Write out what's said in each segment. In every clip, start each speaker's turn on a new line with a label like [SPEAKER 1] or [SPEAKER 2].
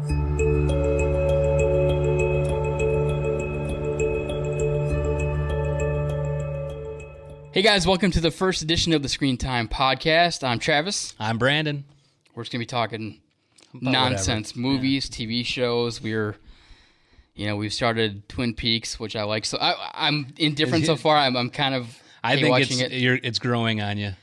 [SPEAKER 1] Hey guys, welcome to the first edition of the Screen Time Podcast. I'm Travis.
[SPEAKER 2] I'm Brandon.
[SPEAKER 1] We're just going to be talking nonsense, movies, TV shows. We've started Twin Peaks, which I like. So I'm indifferent so far. I'm kind of
[SPEAKER 2] watching it. It's growing on you.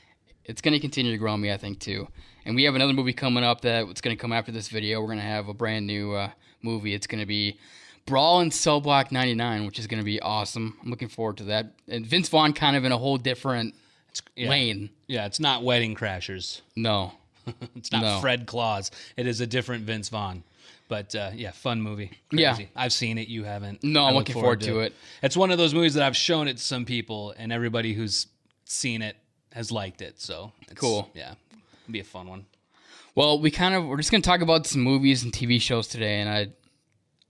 [SPEAKER 1] It's going to continue to grow on me, I think, too. And we have another movie coming up that's going to come after this video. We're going to have a brand new movie. It's going to be Brawl in Cell Block 99, which is going to be awesome. I'm looking forward to that. And Vince Vaughn kind of in a whole different lane.
[SPEAKER 2] Yeah, it's not Wedding Crashers.
[SPEAKER 1] No.
[SPEAKER 2] It's not Fred Claus. It is a different Vince Vaughn. But, fun movie. Crazy.
[SPEAKER 1] Yeah.
[SPEAKER 2] I've seen it. You haven't.
[SPEAKER 1] No, I'm looking forward to it.
[SPEAKER 2] It's one of those movies that I've shown it to some people, and everybody who's seen it has liked it. So it's
[SPEAKER 1] cool.
[SPEAKER 2] Yeah, it'll be a fun one.
[SPEAKER 1] Well, we're just going to talk about some movies and TV shows today, and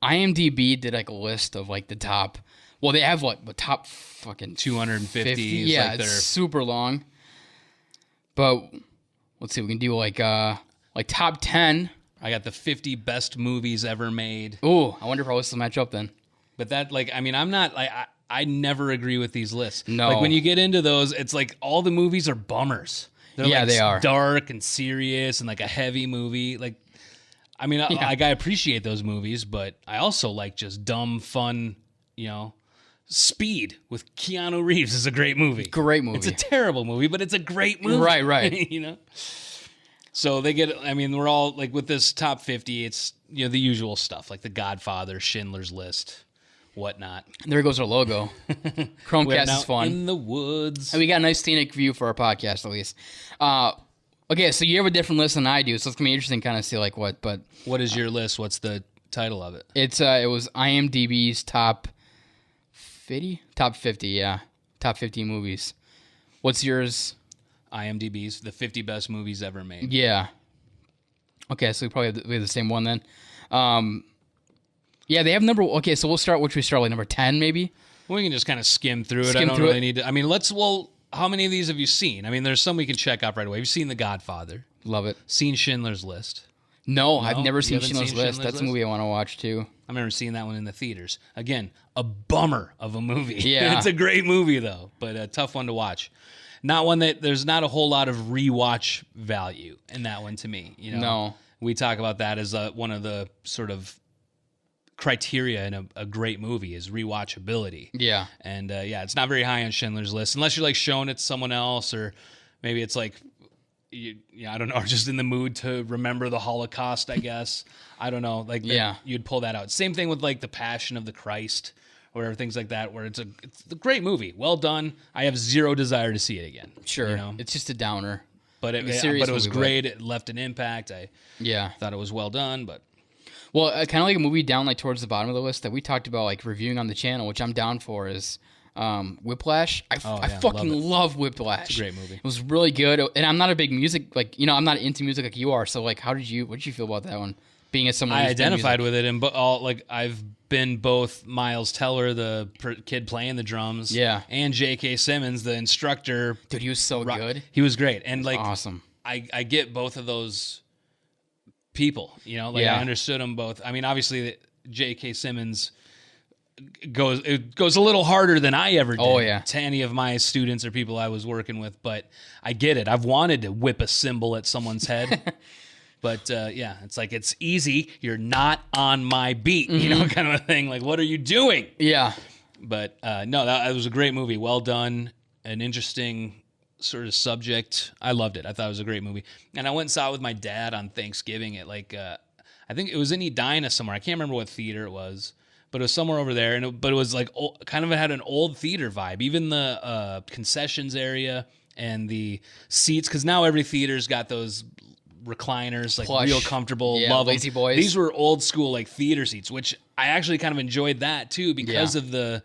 [SPEAKER 1] IMDb did like a list of like the top. Well, they have like the top fucking
[SPEAKER 2] 250.
[SPEAKER 1] Yeah, it's super long. But let's see, we can do like top 10.
[SPEAKER 2] I got the 50 best movies ever made.
[SPEAKER 1] Ooh, I wonder if our lists will match up then.
[SPEAKER 2] But I'm not like I never agree with these lists.
[SPEAKER 1] No,
[SPEAKER 2] like when you get into those, it's like all the movies are bummers.
[SPEAKER 1] They are
[SPEAKER 2] dark and serious and like a heavy movie. Like, I mean, I appreciate those movies, but I also like just dumb, fun, Speed with Keanu Reeves is a great movie.
[SPEAKER 1] Great movie.
[SPEAKER 2] It's a terrible movie, but it's a great movie.
[SPEAKER 1] Right.
[SPEAKER 2] So they get, we're all like with this top 50, it's, the usual stuff like The Godfather, Schindler's List, whatnot.
[SPEAKER 1] There goes our logo. Chromecast is fun.
[SPEAKER 2] In the woods.
[SPEAKER 1] And we got a nice scenic view for our podcast, at least. Okay, so you have a different list than I do, so it's going to be interesting kind of see like what, but...
[SPEAKER 2] What is your list? What's the title of it?
[SPEAKER 1] It was IMDb's top 50? Top 50, yeah. Top 50 movies. What's yours?
[SPEAKER 2] IMDb's the 50 best movies ever made.
[SPEAKER 1] Yeah. Okay, so we probably have the same one then. Yeah, they have number... Okay, so we'll start like number 10 maybe?
[SPEAKER 2] We can just kind of skim through it. I don't really need to... how many of these have you seen? There's some we can check off right away. You've seen The Godfather.
[SPEAKER 1] Love it.
[SPEAKER 2] Seen Schindler's List.
[SPEAKER 1] No, I've never seen Schindler's List. That's a movie I want to watch too.
[SPEAKER 2] I remember seeing that one in the theaters. Again, a bummer of a movie.
[SPEAKER 1] Yeah.
[SPEAKER 2] It's a great movie though, but a tough one to watch. Not one that there's not a whole lot of rewatch value in that one to me.
[SPEAKER 1] No.
[SPEAKER 2] We talk about that as one of the sort of criteria in a great movie is rewatchability.
[SPEAKER 1] Yeah.
[SPEAKER 2] And it's not very high on Schindler's List unless you're like showing it to someone else, or maybe it's like I don't know, just in the mood to remember the Holocaust, I guess. I don't know. Like you'd pull that out. Same thing with like The Passion of the Christ or whatever, things like that, where it's a great movie. Well done. I have zero desire to see it again.
[SPEAKER 1] Sure. It's just a downer.
[SPEAKER 2] But it was great. It left an impact. I thought it was well done, but
[SPEAKER 1] well, kind of like a movie down like towards the bottom of the list that we talked about like reviewing on the channel, which I'm down for, is Whiplash. I fucking love Whiplash.
[SPEAKER 2] It's a great movie.
[SPEAKER 1] It was really good, and I'm not a big music I'm not into music like you are. So like, what did you feel about that one? Being as someone
[SPEAKER 2] I identified with it, and I've been both Miles Teller, the kid playing the drums, and J.K. Simmons, the instructor.
[SPEAKER 1] Dude, he was so good.
[SPEAKER 2] He was great, and like
[SPEAKER 1] awesome.
[SPEAKER 2] I get both of those people. I understood them both. Obviously, J.K. Simmons goes a little harder than I ever did to any of my students or people I was working with, but I get it. I've wanted to whip a cymbal at someone's head. But it's like, it's easy. You're not on my beat, kind of a thing. Like, what are you doing?
[SPEAKER 1] Yeah.
[SPEAKER 2] But no, that was a great movie. Well done. An interesting sort of subject. I loved it. I thought it was a great movie. And I went and saw it with my dad on Thanksgiving at I think it was in Edina somewhere. I can't remember what theater it was, but it was somewhere over there. But it was like kind of had an old theater vibe. Even the concessions area and the seats, because now every theater's got those recliners, like
[SPEAKER 1] plush,
[SPEAKER 2] real comfortable, love
[SPEAKER 1] lazy boys.
[SPEAKER 2] These were old school like theater seats, which I actually kind of enjoyed that too because of the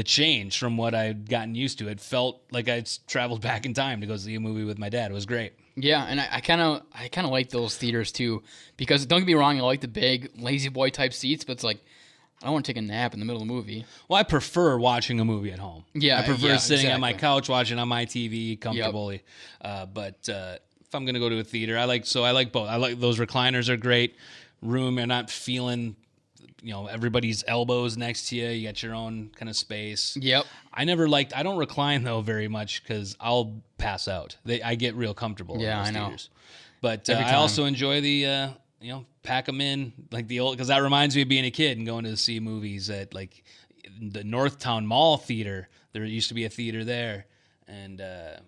[SPEAKER 2] change from what I'd gotten used to. It felt like I'd traveled back in time to go see a movie with my dad. It was great.
[SPEAKER 1] Yeah, and I kind of like those theaters too, because don't get me wrong, I like the big lazy boy type seats, but it's like I don't want to take a nap in the middle of the movie.
[SPEAKER 2] Well, I prefer watching a movie at home.
[SPEAKER 1] Yeah,
[SPEAKER 2] I prefer sitting on my couch watching on my TV comfortably. But if I'm going to go to a theater, I like both. I like those recliners are great. room. You're not feeling, everybody's elbows next to you. You got your own kind of space.
[SPEAKER 1] Yep.
[SPEAKER 2] I don't recline though very much because I'll pass out. I get real comfortable.
[SPEAKER 1] Yeah,
[SPEAKER 2] in those
[SPEAKER 1] I know.
[SPEAKER 2] theaters. But
[SPEAKER 1] Every
[SPEAKER 2] I
[SPEAKER 1] time.
[SPEAKER 2] also enjoy the, pack them in like the old, because that reminds me of being a kid and going to see movies at like the Northtown Mall Theater. There used to be a theater there. And I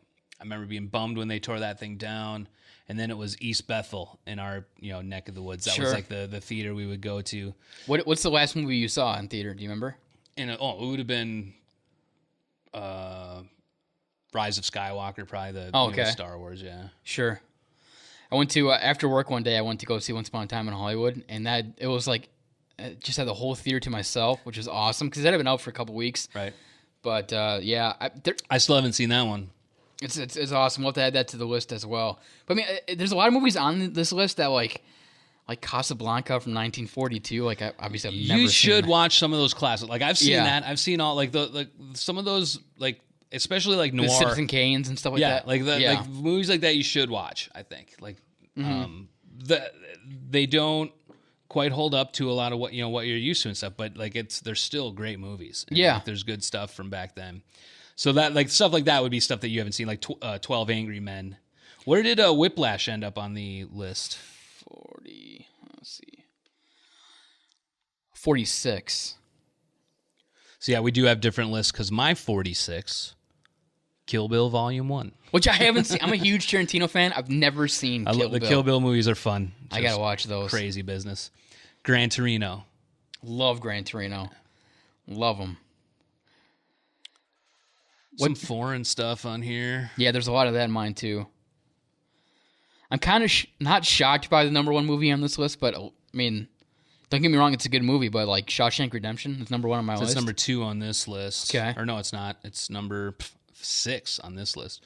[SPEAKER 2] remember being bummed when they tore that thing down. And then it was East Bethel in our, neck of the woods. That
[SPEAKER 1] Sure.
[SPEAKER 2] was like the theater we would go to.
[SPEAKER 1] What's the last movie you saw in theater? Do you remember?
[SPEAKER 2] And it would have been Rise of Skywalker, probably the
[SPEAKER 1] okay.
[SPEAKER 2] Star Wars, yeah.
[SPEAKER 1] Sure. I went to after work one day. I went to go see Once Upon a Time in Hollywood, and it was like just had the whole theater to myself, which was awesome because it had been out for a couple weeks.
[SPEAKER 2] Right.
[SPEAKER 1] But yeah,
[SPEAKER 2] I still haven't seen that one.
[SPEAKER 1] it's awesome. We'll have to add that to the list as well. But I mean, there's a lot of movies on this list that like Casablanca from 1942. Like obviously I've never
[SPEAKER 2] You
[SPEAKER 1] seen
[SPEAKER 2] should
[SPEAKER 1] that.
[SPEAKER 2] watch some of those classics. Like I've seen
[SPEAKER 1] Yeah.
[SPEAKER 2] that. I've seen all like some of those like especially like
[SPEAKER 1] The
[SPEAKER 2] noir.
[SPEAKER 1] Citizen Kane's and stuff like
[SPEAKER 2] Yeah,
[SPEAKER 1] that.
[SPEAKER 2] like movies like that you should watch. I think like they don't quite hold up to a lot of what what you're used to and stuff, but like they're still great movies. And,
[SPEAKER 1] Yeah.
[SPEAKER 2] like, there's good stuff from back then. So that like stuff like that would be stuff that you haven't seen, like 12 Angry Men. Where did Whiplash end up on the list?
[SPEAKER 1] 40. Let's see. 46.
[SPEAKER 2] So yeah, we do have different lists because my 46, Kill Bill Volume 1.
[SPEAKER 1] Which I haven't seen. I'm a huge Tarantino fan. I've never seen Kill
[SPEAKER 2] The
[SPEAKER 1] Bill.
[SPEAKER 2] Kill Bill movies are fun.
[SPEAKER 1] I gotta watch those.
[SPEAKER 2] Crazy business. Gran Torino.
[SPEAKER 1] Love Gran Torino. Love them.
[SPEAKER 2] Some foreign stuff on here.
[SPEAKER 1] Yeah, there's a lot of that in mine too. I'm kind of not shocked by the number one movie on this list, but I mean, don't get me wrong, it's a good movie. But like Shawshank Redemption is number one on my
[SPEAKER 2] So
[SPEAKER 1] list.
[SPEAKER 2] it's number 2 on this list.
[SPEAKER 1] Okay.
[SPEAKER 2] Or no, it's not. It's number 6 on this list.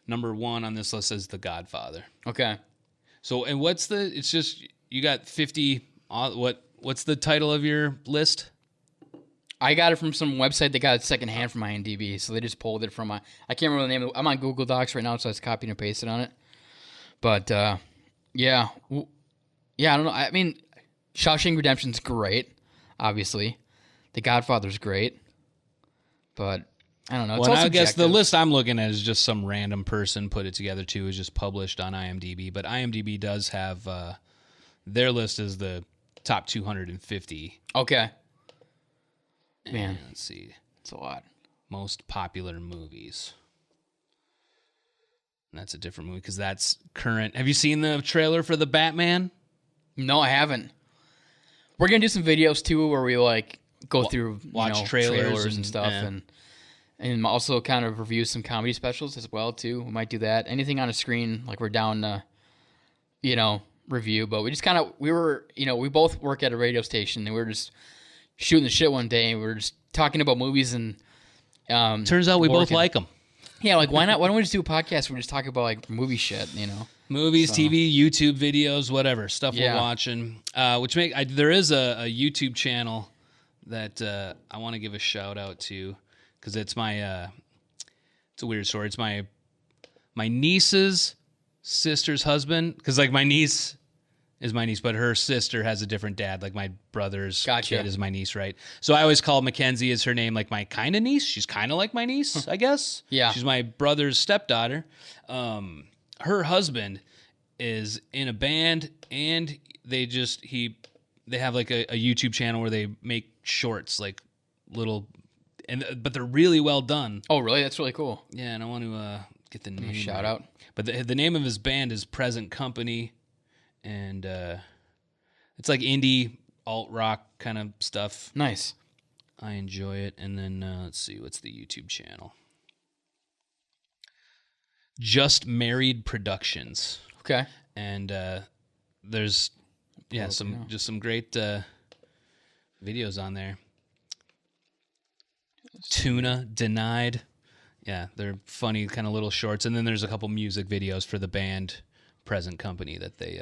[SPEAKER 2] Number 1 on this list is The Godfather.
[SPEAKER 1] Okay.
[SPEAKER 2] So, and it's just, you got 50, what's the title of your list?
[SPEAKER 1] I got it from some website that got it secondhand from IMDb, so they just pulled it from I can't remember the name of it. I'm on Google Docs right now, so I just copied and pasted on it. But yeah, I don't know. I mean, Shawshank Redemption's great, obviously. The Godfather's great, but I don't know. It's
[SPEAKER 2] Well,
[SPEAKER 1] all
[SPEAKER 2] I guess the
[SPEAKER 1] subjective.
[SPEAKER 2] list I'm looking at is just some random person put it together too. It's just published on IMDb, but IMDb does have their list is the top 250.
[SPEAKER 1] Okay. Man,
[SPEAKER 2] And let's see,
[SPEAKER 1] it's a lot.
[SPEAKER 2] most popular movies. And that's a different movie because that's current. Have you seen the trailer for the Batman?
[SPEAKER 1] No, I haven't. We're gonna do some videos too, where we like go through
[SPEAKER 2] watch trailers
[SPEAKER 1] and stuff,
[SPEAKER 2] yeah.
[SPEAKER 1] and also kind of review some comedy specials as well too. We might do that. Anything on a screen, like we're down to, review. But we just kind of we both work at a radio station, and we were just shooting the shit one day, and we were just talking about movies and.
[SPEAKER 2] Turns out we both
[SPEAKER 1] working.
[SPEAKER 2] like them.
[SPEAKER 1] Yeah, like why not? Why don't we just do a podcast where we just talk about like movie shit,
[SPEAKER 2] Movies, TV, YouTube videos, whatever stuff
[SPEAKER 1] Yeah.
[SPEAKER 2] we're watching. There is a YouTube channel that I want to give a shout out to because it's my it's a weird story. It's my niece's sister's husband because like my niece is my niece, but her sister has a different dad. Like my brother's
[SPEAKER 1] Gotcha.
[SPEAKER 2] kid is my niece, right? So I always call Mackenzie is her name, like my kind of niece. She's kind of like my niece, I guess.
[SPEAKER 1] Yeah.
[SPEAKER 2] She's my brother's stepdaughter. Her husband is in a band, and they have like a YouTube channel where they make shorts, like little, but they're really well done.
[SPEAKER 1] Oh, really? That's really cool.
[SPEAKER 2] Yeah, and I want to get the name.
[SPEAKER 1] Shout
[SPEAKER 2] right.
[SPEAKER 1] out.
[SPEAKER 2] But the name of his band is Present Company, and it's like indie alt rock kind of stuff.
[SPEAKER 1] Nice.
[SPEAKER 2] I enjoy it. And then let's see, what's the YouTube channel? Just Married Productions,
[SPEAKER 1] Okay.
[SPEAKER 2] and there's some great videos on there. Tuna Denied. Yeah, they're funny kind of little shorts. And then there's a couple music videos for the band Present Company that they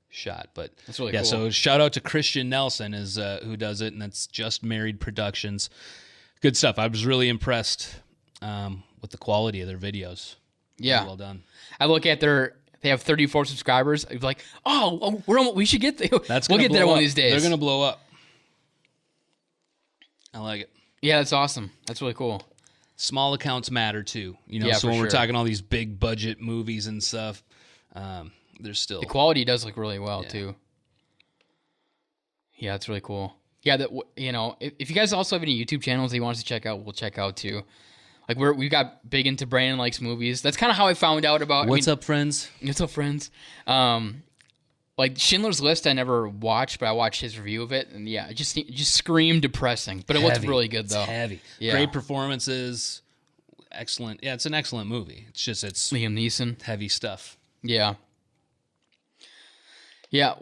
[SPEAKER 2] shot. But
[SPEAKER 1] That's really
[SPEAKER 2] yeah,
[SPEAKER 1] cool.
[SPEAKER 2] so shout out to Christian Nelson is who does it, and that's Just Married Productions. Good stuff. I was really impressed with the quality of their videos.
[SPEAKER 1] Yeah.
[SPEAKER 2] Really well done.
[SPEAKER 1] I look at their they have 34 subscribers, I'd be like, we should get
[SPEAKER 2] That's
[SPEAKER 1] we'll
[SPEAKER 2] gonna
[SPEAKER 1] get there
[SPEAKER 2] blow
[SPEAKER 1] one
[SPEAKER 2] up.
[SPEAKER 1] of these days.
[SPEAKER 2] They're gonna blow up. I like it.
[SPEAKER 1] Yeah, that's awesome. That's really cool.
[SPEAKER 2] Small accounts matter too.
[SPEAKER 1] Yeah,
[SPEAKER 2] so
[SPEAKER 1] for
[SPEAKER 2] when we're
[SPEAKER 1] sure.
[SPEAKER 2] talking all these big budget movies and stuff, there's still
[SPEAKER 1] The quality does look really well too. Yeah, it's really cool. Yeah, if you guys also have any YouTube channels that you want us to check out, we'll check out too. Like we got big into Brandon Likes Movies. That's kind of how I found out about.
[SPEAKER 2] What's up, friends?
[SPEAKER 1] What's up, friends? Like Schindler's List, I never watched, but I watched his review of it, and yeah, it just screamed depressing. But it looked really good though.
[SPEAKER 2] It's heavy.
[SPEAKER 1] Yeah.
[SPEAKER 2] Great performances. Excellent. Yeah, it's an excellent movie. It's
[SPEAKER 1] Liam Neeson.
[SPEAKER 2] heavy stuff.
[SPEAKER 1] Yeah. Yeah.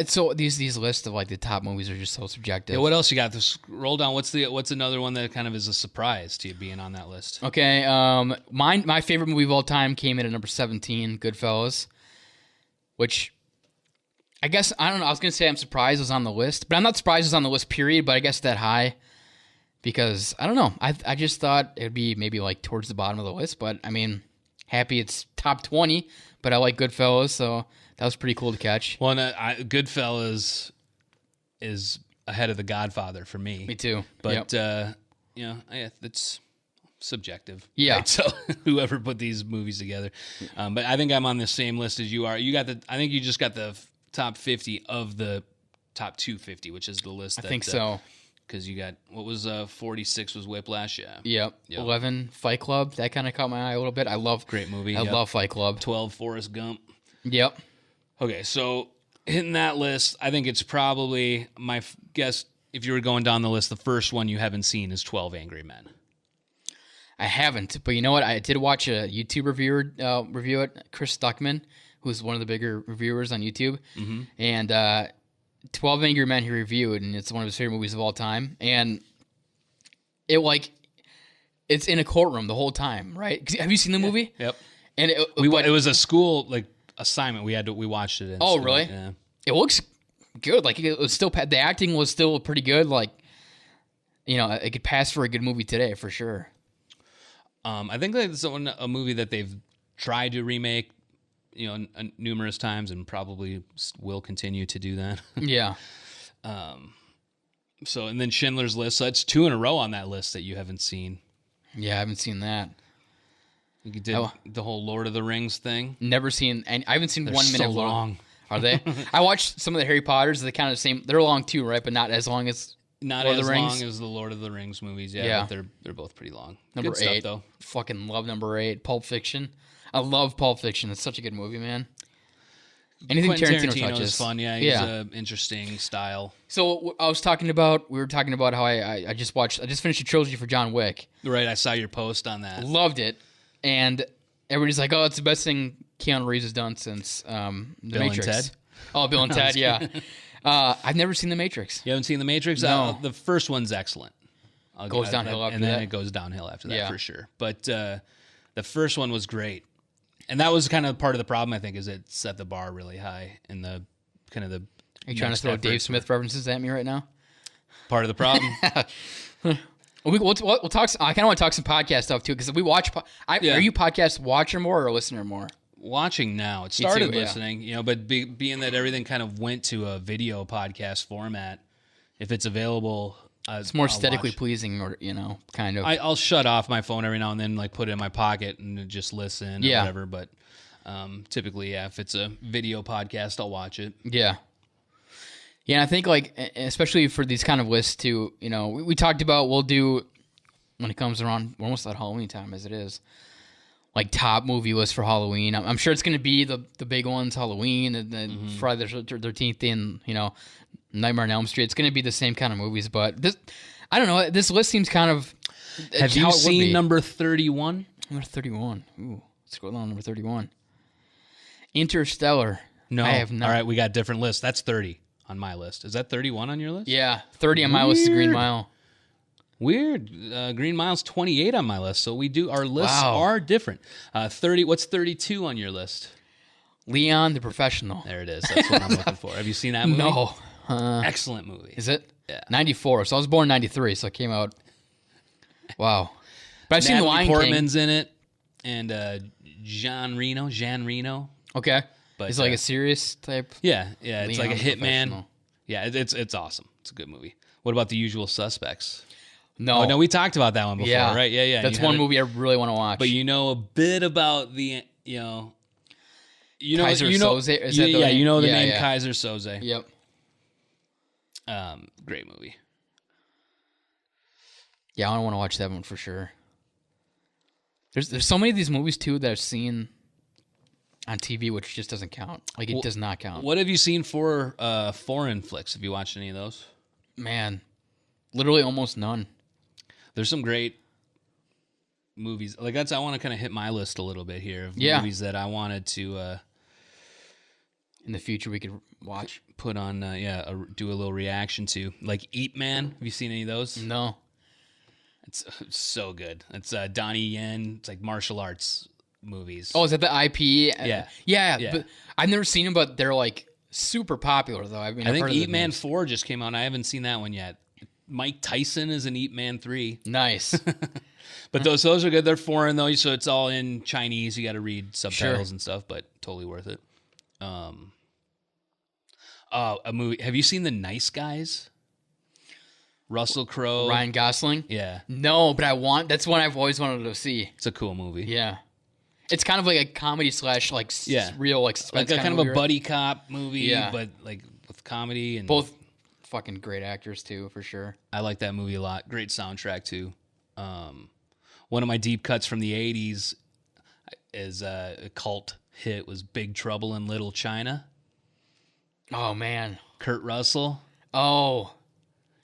[SPEAKER 1] So these lists of like the top movies are just so subjective.
[SPEAKER 2] Yeah, what else you got? Roll down. What's another one that kind of is a surprise to you being on that list?
[SPEAKER 1] Okay. My favorite movie of all time came in at number 17, Goodfellas. Which, I guess, I don't know. I was going to say I'm surprised it was on the list, but I'm not surprised it was on the list, period, but I guess that high because, I don't know. I just thought it would be maybe like towards the bottom of the list, but I mean, happy it's top 20, but I like Goodfellas, so that was pretty cool to catch.
[SPEAKER 2] Well, Goodfellas is ahead of The Godfather for me.
[SPEAKER 1] Me too.
[SPEAKER 2] But, it's subjective.
[SPEAKER 1] Yeah.
[SPEAKER 2] Right? So whoever put these movies together. But I think I'm on the same list as you are. I think you just got the top 50 of the top 250, which is the list.
[SPEAKER 1] I think so.
[SPEAKER 2] Because you got, 46 was Whiplash, yeah.
[SPEAKER 1] Yep. 11, Fight Club. That kind of caught my eye a little bit.
[SPEAKER 2] Great movie.
[SPEAKER 1] I love Fight Club.
[SPEAKER 2] 12, Forrest Gump.
[SPEAKER 1] Yep.
[SPEAKER 2] Okay, so hitting that list, I think it's probably, my guess, if you were going down the list, the first one you haven't seen is 12 Angry Men.
[SPEAKER 1] I haven't, but you know what? I did watch a YouTube reviewer review it, Chris Stuckman, who's one of the bigger reviewers on YouTube. Mm-hmm. And 12 Angry Men he reviewed, and it's one of his favorite movies of all time. And it's in a courtroom the whole time, right? Have you seen the movie?
[SPEAKER 2] Yep.
[SPEAKER 1] And
[SPEAKER 2] it was a school assignment. We watched it in.
[SPEAKER 1] Oh,
[SPEAKER 2] school.
[SPEAKER 1] really?
[SPEAKER 2] Yeah.
[SPEAKER 1] It looks good. Like it was still the acting was still pretty good. Like it could pass for a good movie today for sure.
[SPEAKER 2] I think that's a movie that they've tried to remake, numerous times, and probably will continue to do that.
[SPEAKER 1] Yeah.
[SPEAKER 2] So, and then Schindler's List. So that's 2 in a row on that list that you haven't seen.
[SPEAKER 1] Yeah, I haven't seen that.
[SPEAKER 2] You did the whole Lord of the Rings thing.
[SPEAKER 1] Never seen, and I haven't seen
[SPEAKER 2] They're
[SPEAKER 1] 1 minute.
[SPEAKER 2] so
[SPEAKER 1] of
[SPEAKER 2] long.
[SPEAKER 1] Are they? I watched some of the Harry Potters. They're kind of the same. They're long too, right? But not as long as.
[SPEAKER 2] Not
[SPEAKER 1] Lord
[SPEAKER 2] as
[SPEAKER 1] of the Rings.
[SPEAKER 2] long as the Lord of the Rings movies,
[SPEAKER 1] Yeah.
[SPEAKER 2] but they're both pretty long.
[SPEAKER 1] Number
[SPEAKER 2] Good
[SPEAKER 1] 8,
[SPEAKER 2] stuff, though.
[SPEAKER 1] fucking love number 8, Pulp Fiction. I love Pulp Fiction. It's such a good movie, man. Anything
[SPEAKER 2] Quentin
[SPEAKER 1] Tarantino touches
[SPEAKER 2] is fun. Yeah, he's an interesting style.
[SPEAKER 1] So we were talking about how I just finished a trilogy for John Wick.
[SPEAKER 2] Right, I saw your post on that.
[SPEAKER 1] Loved it, and everybody's like, "Oh, it's the best thing Keanu Reeves has done since The Matrix."
[SPEAKER 2] and Ted?
[SPEAKER 1] Oh, Bill and Ted, yeah. I've never seen The Matrix.
[SPEAKER 2] You haven't seen The Matrix?
[SPEAKER 1] No.
[SPEAKER 2] The first one's excellent.
[SPEAKER 1] Goes downhill after
[SPEAKER 2] and then
[SPEAKER 1] that?
[SPEAKER 2] it goes downhill after that
[SPEAKER 1] Yeah.
[SPEAKER 2] for sure. But the first one was great, and that was kind of part of the problem. I think is it set the bar really high in the kind of the.
[SPEAKER 1] Are you trying to throw Dave Smith references at me right now?
[SPEAKER 2] Part of the problem.
[SPEAKER 1] We'll talk. I kind of want to talk some podcast stuff too because we watch. Are you podcast watcher more or listener more?
[SPEAKER 2] Watching now. It started
[SPEAKER 1] too, yeah.
[SPEAKER 2] listening, but being that everything kind of went to a video podcast format, if it's available,
[SPEAKER 1] It's more
[SPEAKER 2] I'll
[SPEAKER 1] aesthetically
[SPEAKER 2] watch.
[SPEAKER 1] pleasing, or kind of.
[SPEAKER 2] I'll shut off my phone every now and then, like put it in my pocket and just listen or
[SPEAKER 1] Yeah.
[SPEAKER 2] whatever. But typically, if it's a video podcast, I'll watch it.
[SPEAKER 1] Yeah. Yeah, and I think especially for these kind of lists too, we talked about we'll do when it comes around, we're almost at Halloween time as it is. Like top movie list for Halloween. I'm sure it's going to be the big ones, Halloween, and then Friday the 13th, and Nightmare on Elm Street. It's going to be the same kind of movies, but this, I don't know. This list seems kind of.
[SPEAKER 2] Have you seen number 31?
[SPEAKER 1] Number 31. Ooh, let's go down to number 31. Interstellar.
[SPEAKER 2] No,
[SPEAKER 1] I have not.
[SPEAKER 2] All right, we got different lists. That's 30 on my list. Is that 31 on your list?
[SPEAKER 1] Yeah, 30 on my list is Green
[SPEAKER 2] Weird.
[SPEAKER 1] Mile.
[SPEAKER 2] Weird. Green Mile's 28 on my list, so our lists
[SPEAKER 1] Wow.
[SPEAKER 2] are different. 30. What's 32 on your list?
[SPEAKER 1] Leon the Professional.
[SPEAKER 2] There it is. That's what I'm looking for. Have you seen that movie?
[SPEAKER 1] No.
[SPEAKER 2] Excellent movie.
[SPEAKER 1] Is it?
[SPEAKER 2] Yeah.
[SPEAKER 1] 94. So I was born in 93, so it came out. Wow. But I've seen The
[SPEAKER 2] Natalie
[SPEAKER 1] Lion
[SPEAKER 2] Portman's in it. and Jean Reno.
[SPEAKER 1] Okay.
[SPEAKER 2] But
[SPEAKER 1] It's like a serious type.
[SPEAKER 2] yeah, it's like a
[SPEAKER 1] Leon
[SPEAKER 2] hitman.
[SPEAKER 1] Professional.
[SPEAKER 2] Yeah, it's awesome. It's a good movie. What about The Usual Suspects?
[SPEAKER 1] No.
[SPEAKER 2] Oh no, we talked about that one before,
[SPEAKER 1] yeah.
[SPEAKER 2] right? Yeah.
[SPEAKER 1] That's
[SPEAKER 2] You
[SPEAKER 1] one
[SPEAKER 2] had it-
[SPEAKER 1] movie I really want to watch.
[SPEAKER 2] But you know a bit about the
[SPEAKER 1] Kaiser Soze? Is that the
[SPEAKER 2] yeah,
[SPEAKER 1] name?
[SPEAKER 2] you know the
[SPEAKER 1] Yeah,
[SPEAKER 2] name
[SPEAKER 1] yeah.
[SPEAKER 2] Kaiser Soze.
[SPEAKER 1] Yep.
[SPEAKER 2] Great movie.
[SPEAKER 1] Yeah, I want to watch that one for sure. There's so many of these movies too that I've seen on TV, which just doesn't count. Like it does not count.
[SPEAKER 2] What have you seen for foreign flicks? Have you watched any of those?
[SPEAKER 1] Man, literally almost none.
[SPEAKER 2] There's some great movies. Like I want to kind of hit my list a little bit here of
[SPEAKER 1] Yeah.
[SPEAKER 2] movies that I wanted to
[SPEAKER 1] In the future, we could watch.
[SPEAKER 2] put on. Do a little reaction to, like Eat Man. Have you seen any of those?
[SPEAKER 1] No.
[SPEAKER 2] It's so good. It's Donnie Yen. It's like martial arts movies.
[SPEAKER 1] Oh, is that the IP?
[SPEAKER 2] Yeah.
[SPEAKER 1] Yeah.
[SPEAKER 2] Yeah.
[SPEAKER 1] But I've never seen them, but they're like super popular though. I mean,
[SPEAKER 2] I
[SPEAKER 1] I've
[SPEAKER 2] think
[SPEAKER 1] heard of
[SPEAKER 2] Eat
[SPEAKER 1] the
[SPEAKER 2] Man
[SPEAKER 1] names.
[SPEAKER 2] 4 just came out. I haven't seen that one yet. Mike Tyson is in Eat Man 3.
[SPEAKER 1] Nice.
[SPEAKER 2] But those are good. They're foreign though, so it's all in Chinese. You got to read subtitles
[SPEAKER 1] Sure.
[SPEAKER 2] and stuff, but totally worth it. A movie. Have you seen The Nice Guys? Russell Crowe.
[SPEAKER 1] Ryan Gosling.
[SPEAKER 2] Yeah,
[SPEAKER 1] No, but I want. That's one I've always wanted to see.
[SPEAKER 2] it's a cool movie.
[SPEAKER 1] Yeah. It's kind of like a comedy slash like
[SPEAKER 2] Yeah.
[SPEAKER 1] real like suspense
[SPEAKER 2] Like a kind of
[SPEAKER 1] movie,
[SPEAKER 2] a
[SPEAKER 1] right?
[SPEAKER 2] buddy cop movie,
[SPEAKER 1] Yeah.
[SPEAKER 2] but like with comedy and
[SPEAKER 1] Both fucking great actors too, for sure.
[SPEAKER 2] I like that movie a lot. Great soundtrack too. One of my deep cuts from the '80s is a cult hit was Big Trouble in Little China.
[SPEAKER 1] Oh man.
[SPEAKER 2] Kurt Russell,
[SPEAKER 1] Oh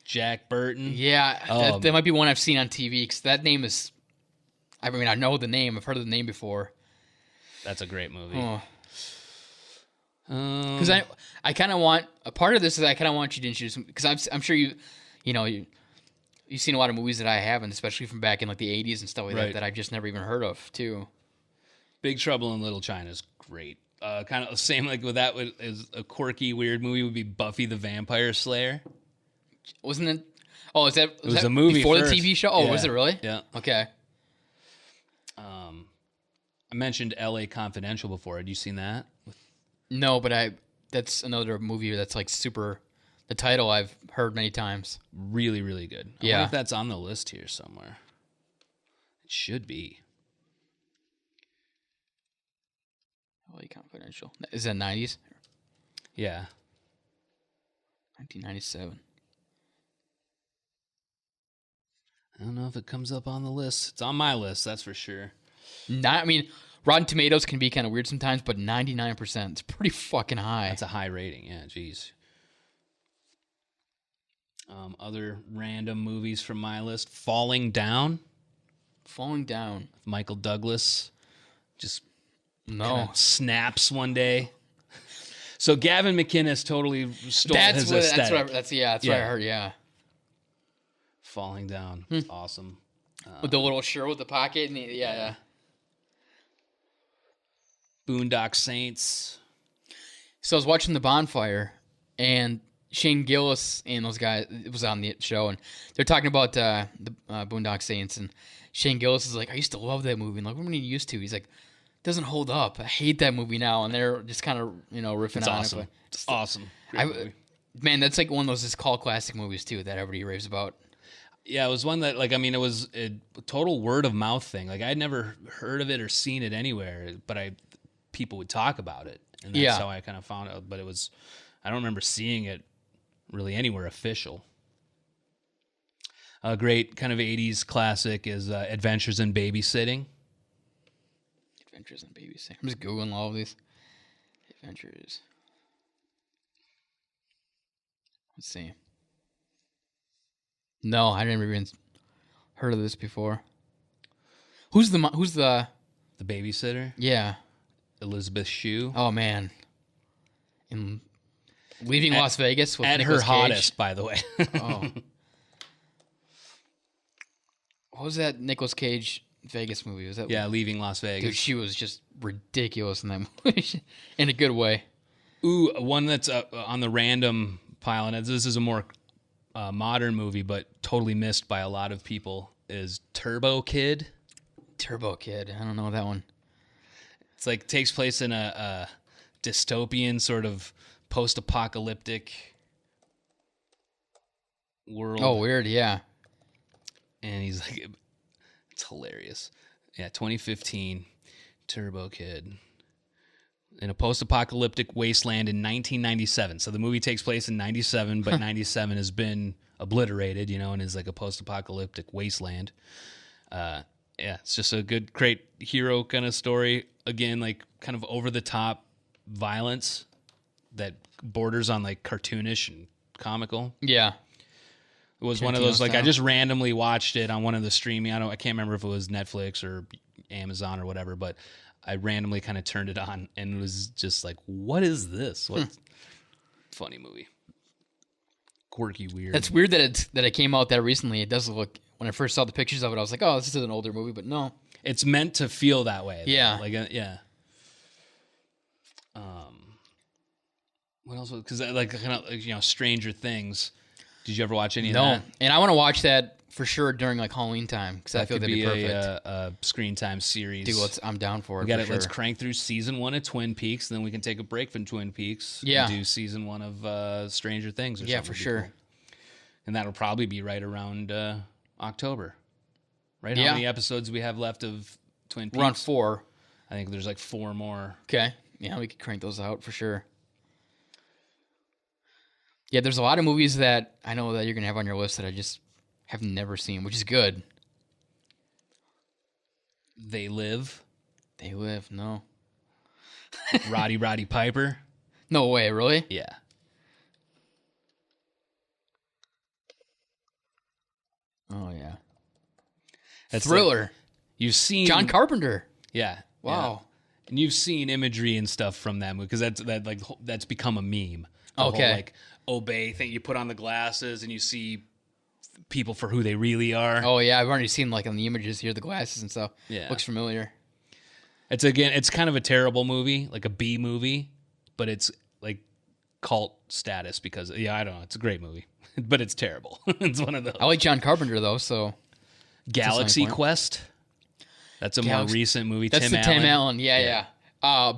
[SPEAKER 2] Jack Burton.
[SPEAKER 1] yeah.
[SPEAKER 2] Oh.
[SPEAKER 1] That might be one I've seen on TV because that name is. I mean, I know the name. I've heard of the name before.
[SPEAKER 2] That's a great movie.
[SPEAKER 1] Oh.
[SPEAKER 2] Um,
[SPEAKER 1] Because I kind of want a part of this is I kind of want you to introduce because I'm sure you've seen a lot of movies that I haven't, especially from back in like the 80s and stuff like
[SPEAKER 2] Right.
[SPEAKER 1] that I've just never even heard of too.
[SPEAKER 2] Big Trouble in Little China is great. Kind of the same like with that is a quirky weird movie would be Buffy the Vampire Slayer.
[SPEAKER 1] Wasn't it? Oh, is that? Was
[SPEAKER 2] was
[SPEAKER 1] that
[SPEAKER 2] a movie
[SPEAKER 1] before
[SPEAKER 2] first.
[SPEAKER 1] the TV show? Oh,
[SPEAKER 2] Yeah.
[SPEAKER 1] was it really?
[SPEAKER 2] Yeah.
[SPEAKER 1] Okay.
[SPEAKER 2] I mentioned L.A. Confidential before. Had you seen that?
[SPEAKER 1] No, but that's another movie that's like super. The title I've heard many times.
[SPEAKER 2] Really, really good. I
[SPEAKER 1] Yeah.
[SPEAKER 2] wonder if that's on the list here somewhere. It should be.
[SPEAKER 1] LA Confidential. Is that 90s?
[SPEAKER 2] Yeah.
[SPEAKER 1] 1997.
[SPEAKER 2] I don't know if it comes up on the list. It's on my list, that's for sure.
[SPEAKER 1] I mean, Rotten Tomatoes can be kind of weird sometimes, but 99%. It's pretty fucking high.
[SPEAKER 2] That's a high rating. Yeah, geez. Other random movies from my list. Falling Down.
[SPEAKER 1] Falling Down.
[SPEAKER 2] Michael Douglas. Just
[SPEAKER 1] No.
[SPEAKER 2] snaps one day. So Gavin McInnes totally stole
[SPEAKER 1] That's
[SPEAKER 2] his
[SPEAKER 1] what.
[SPEAKER 2] aesthetic.
[SPEAKER 1] That's what I
[SPEAKER 2] Yeah.
[SPEAKER 1] heard. Yeah.
[SPEAKER 2] Falling Down. It's awesome.
[SPEAKER 1] With the little shirt with the pocket and yeah.
[SPEAKER 2] Boondock Saints.
[SPEAKER 1] So I was watching The Bonfire, and Shane Gillis and those guys, it was on the show, and they're talking about the Boondock Saints, and Shane Gillis is like, I used to love that movie. And like, when you used to? He's like, doesn't hold up. I hate that movie now. And they're just kind of, riffing
[SPEAKER 2] It's
[SPEAKER 1] on
[SPEAKER 2] awesome.
[SPEAKER 1] it.
[SPEAKER 2] It's awesome. Great movie.
[SPEAKER 1] Man, that's like one of those just cult classic movies, too, that everybody raves about.
[SPEAKER 2] Yeah, it was one that, it was a total word of mouth thing. Like, I'd never heard of it or seen it anywhere, but people would talk about it. And that's
[SPEAKER 1] Yeah.
[SPEAKER 2] how I kind of found out. But I don't remember seeing it really anywhere official. A great kind of 80s classic is Adventures in Babysitting.
[SPEAKER 1] Adventures in Babysitting. I'm just Googling all of these. Adventures. Let's see. No, I never even heard of this before. Who's the
[SPEAKER 2] The Babysitter.
[SPEAKER 1] yeah.
[SPEAKER 2] Elizabeth Shue.
[SPEAKER 1] Oh man. In Leaving Las Vegas with
[SPEAKER 2] At
[SPEAKER 1] Nicolas
[SPEAKER 2] her
[SPEAKER 1] Cage.
[SPEAKER 2] hottest, by the way.
[SPEAKER 1] Oh. What was that Nicolas Cage Vegas movie? Was that
[SPEAKER 2] Yeah, Leaving Las
[SPEAKER 1] Dude,
[SPEAKER 2] Vegas.
[SPEAKER 1] she was just ridiculous in that movie. In a good way.
[SPEAKER 2] Ooh, one that's on the random pile, and this is a more modern movie, but totally missed by a lot of people, is Turbo Kid.
[SPEAKER 1] Turbo Kid. I don't know that one.
[SPEAKER 2] It's like takes place in a dystopian sort of post-apocalyptic world.
[SPEAKER 1] Oh, weird. Yeah.
[SPEAKER 2] And he's like, it's hilarious. Yeah, 2015, Turbo Kid. In a post-apocalyptic wasteland in 1997. So the movie takes place in 97, but 97 has been obliterated, and is like a post-apocalyptic wasteland. Yeah, it's just a good, great hero kind of story. Again, like kind of over-the-top violence that borders on like cartoonish and comical.
[SPEAKER 1] Yeah.
[SPEAKER 2] It was one of those, like, I just randomly watched it on one of the streaming. I can't remember if it was Netflix or Amazon or whatever, but I randomly kind of turned it on and it was just like, what is this? What funny movie. Quirky, weird.
[SPEAKER 1] It's weird that it came out that recently. It does look, when I first saw the pictures of it, I was like, oh, this is an older movie, but no.
[SPEAKER 2] It's meant to feel that way. Though.
[SPEAKER 1] Yeah.
[SPEAKER 2] Like, yeah. What else? Because like kind of Stranger Things. Did you ever watch any of that?
[SPEAKER 1] No, and I want to watch that for sure during like Halloween time because I feel that'd be perfect.
[SPEAKER 2] A screen time series.
[SPEAKER 1] Dude, I'm down for it.
[SPEAKER 2] We got it.
[SPEAKER 1] Sure.
[SPEAKER 2] Let's crank through season 1 of Twin Peaks, then we can take a break from Twin Peaks.
[SPEAKER 1] Yeah.
[SPEAKER 2] And do season 1 of Stranger Things. Or
[SPEAKER 1] yeah,
[SPEAKER 2] something.
[SPEAKER 1] for sure.
[SPEAKER 2] Cool. And that'll probably be right around October. Right?
[SPEAKER 1] Yeah.
[SPEAKER 2] How many episodes do we have left of Twin Peaks?
[SPEAKER 1] We're on 4.
[SPEAKER 2] I think there's like 4 more.
[SPEAKER 1] Okay. Yeah, we could crank those out for sure. Yeah, there's a lot of movies that I know that you're going to have on your list that I just have never seen, which is good.
[SPEAKER 2] They Live.
[SPEAKER 1] They Live, no.
[SPEAKER 2] Roddy Piper.
[SPEAKER 1] No way, really?
[SPEAKER 2] Yeah.
[SPEAKER 1] Oh, yeah.
[SPEAKER 2] That's
[SPEAKER 1] Thriller.
[SPEAKER 2] Like, you've seen...
[SPEAKER 1] John Carpenter.
[SPEAKER 2] Yeah.
[SPEAKER 1] Wow.
[SPEAKER 2] Yeah. And you've seen imagery and stuff from that movie because that's become a meme. The
[SPEAKER 1] Okay.
[SPEAKER 2] whole, like, obey thing. You put on the glasses and you see people for who they really are.
[SPEAKER 1] Oh, yeah. I've already seen like on the images here, the glasses and stuff.
[SPEAKER 2] Yeah.
[SPEAKER 1] Looks familiar.
[SPEAKER 2] It's kind of a terrible movie, like a B movie, but it's like cult status because, I don't know. It's a great movie, but it's terrible. It's one of those.
[SPEAKER 1] I like John Carpenter, though, so.
[SPEAKER 2] Galaxy Quest. That's a more recent movie.
[SPEAKER 1] That's Tim Allen. Yeah.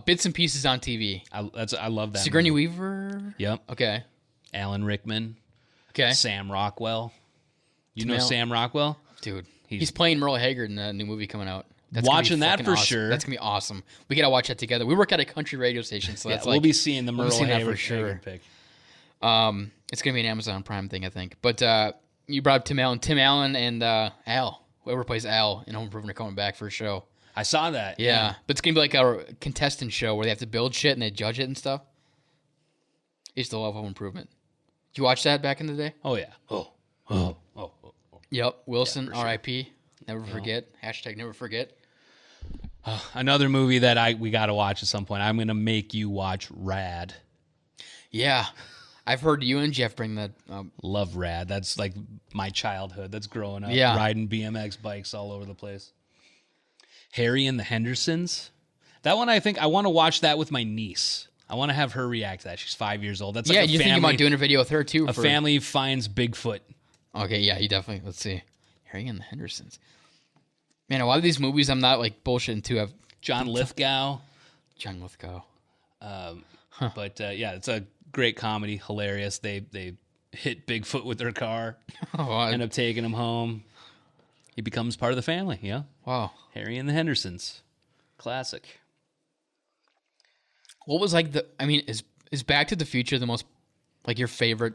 [SPEAKER 1] Bits and Pieces on TV.
[SPEAKER 2] I love that
[SPEAKER 1] Sigourney
[SPEAKER 2] movie.
[SPEAKER 1] Weaver?
[SPEAKER 2] Yep.
[SPEAKER 1] Okay.
[SPEAKER 2] Alan Rickman.
[SPEAKER 1] Okay.
[SPEAKER 2] Sam Rockwell. You know
[SPEAKER 1] Allen.
[SPEAKER 2] Sam Rockwell?
[SPEAKER 1] Dude, he's playing Merle Haggard in the new movie coming out. That's
[SPEAKER 2] Watching that for
[SPEAKER 1] awesome.
[SPEAKER 2] sure.
[SPEAKER 1] That's going to be awesome. We got to watch that together. We work at a country radio station, so that's
[SPEAKER 2] we'll be seeing the Merle
[SPEAKER 1] that for
[SPEAKER 2] Haggard
[SPEAKER 1] sure.
[SPEAKER 2] pick.
[SPEAKER 1] It's going to be an Amazon Prime thing, I think. But you brought up Tim Allen. Tim Allen and Al, whoever plays Al in Home Improvement, are coming back for a show.
[SPEAKER 2] I saw that.
[SPEAKER 1] Yeah, but it's going to be like a contestant show where they have to build shit and they judge it and stuff. I used to love Home Improvement. Did you watch that back in the day?
[SPEAKER 2] Oh, yeah. Oh.
[SPEAKER 1] Yep. Wilson,
[SPEAKER 2] Yeah, for sure.
[SPEAKER 1] R.I.P. Never forget. Hashtag never forget.
[SPEAKER 2] Another movie that we got to watch at some point. I'm going to make you watch Rad.
[SPEAKER 1] Yeah. I've heard you and Jeff bring that up.
[SPEAKER 2] Love Rad. That's like my childhood. That's growing up.
[SPEAKER 1] Yeah.
[SPEAKER 2] Riding BMX bikes all over the place. Harry and the Hendersons. That one, I think I want to watch that with my niece. I want to have her react to that. She's 5 years old. That's like
[SPEAKER 1] you think about doing a video with her too?
[SPEAKER 2] A family finds Bigfoot.
[SPEAKER 1] Okay, yeah, you definitely. Let's see. Harry and the Hendersons. Man, a lot of these movies I'm not like bullshitting too. Have
[SPEAKER 2] John Lithgow.
[SPEAKER 1] John Lithgow.
[SPEAKER 2] But yeah, it's a great comedy. Hilarious. They hit Bigfoot with their car. End up taking him home. He becomes part of the family. Yeah.
[SPEAKER 1] Wow.
[SPEAKER 2] Harry and the Hendersons. Classic.
[SPEAKER 1] What was like is Back to the Future the most like your favorite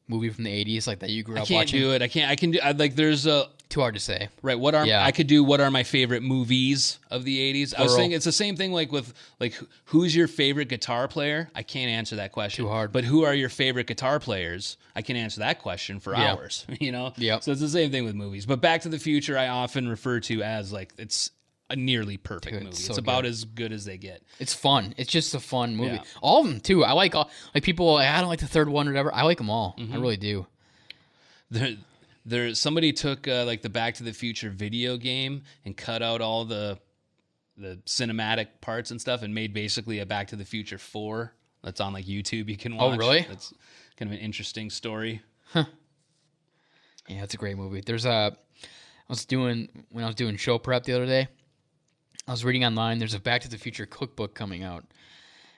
[SPEAKER 1] movie from the 80s like that you grew up watching?
[SPEAKER 2] I can't do it. I can do like there's a
[SPEAKER 1] too hard to say.
[SPEAKER 2] Right. What are my favorite movies of the 80s? I was thinking it's the same thing like with like who's your favorite guitar player? I can't answer that question.
[SPEAKER 1] Too hard.
[SPEAKER 2] But who are your favorite guitar players? I can answer that question for hours,
[SPEAKER 1] Yeah.
[SPEAKER 2] So it's the same thing with movies. But Back to the Future I often refer to as like it's a nearly perfect movie.
[SPEAKER 1] So
[SPEAKER 2] it's about as good as they get.
[SPEAKER 1] It's fun. It's just a fun movie.
[SPEAKER 2] Yeah.
[SPEAKER 1] All of them too. I like people I don't like the third one or whatever. I like them all. I really do.
[SPEAKER 2] There somebody took like the Back to the Future video game and cut out all the cinematic parts and stuff and made basically a Back to the Future 4 that's on like YouTube you can watch.
[SPEAKER 1] Oh, really?
[SPEAKER 2] That's kind of an interesting story.
[SPEAKER 1] Yeah, it's a great movie. There's when I was doing show prep the other day, I was reading online. There's a Back to the Future cookbook coming out.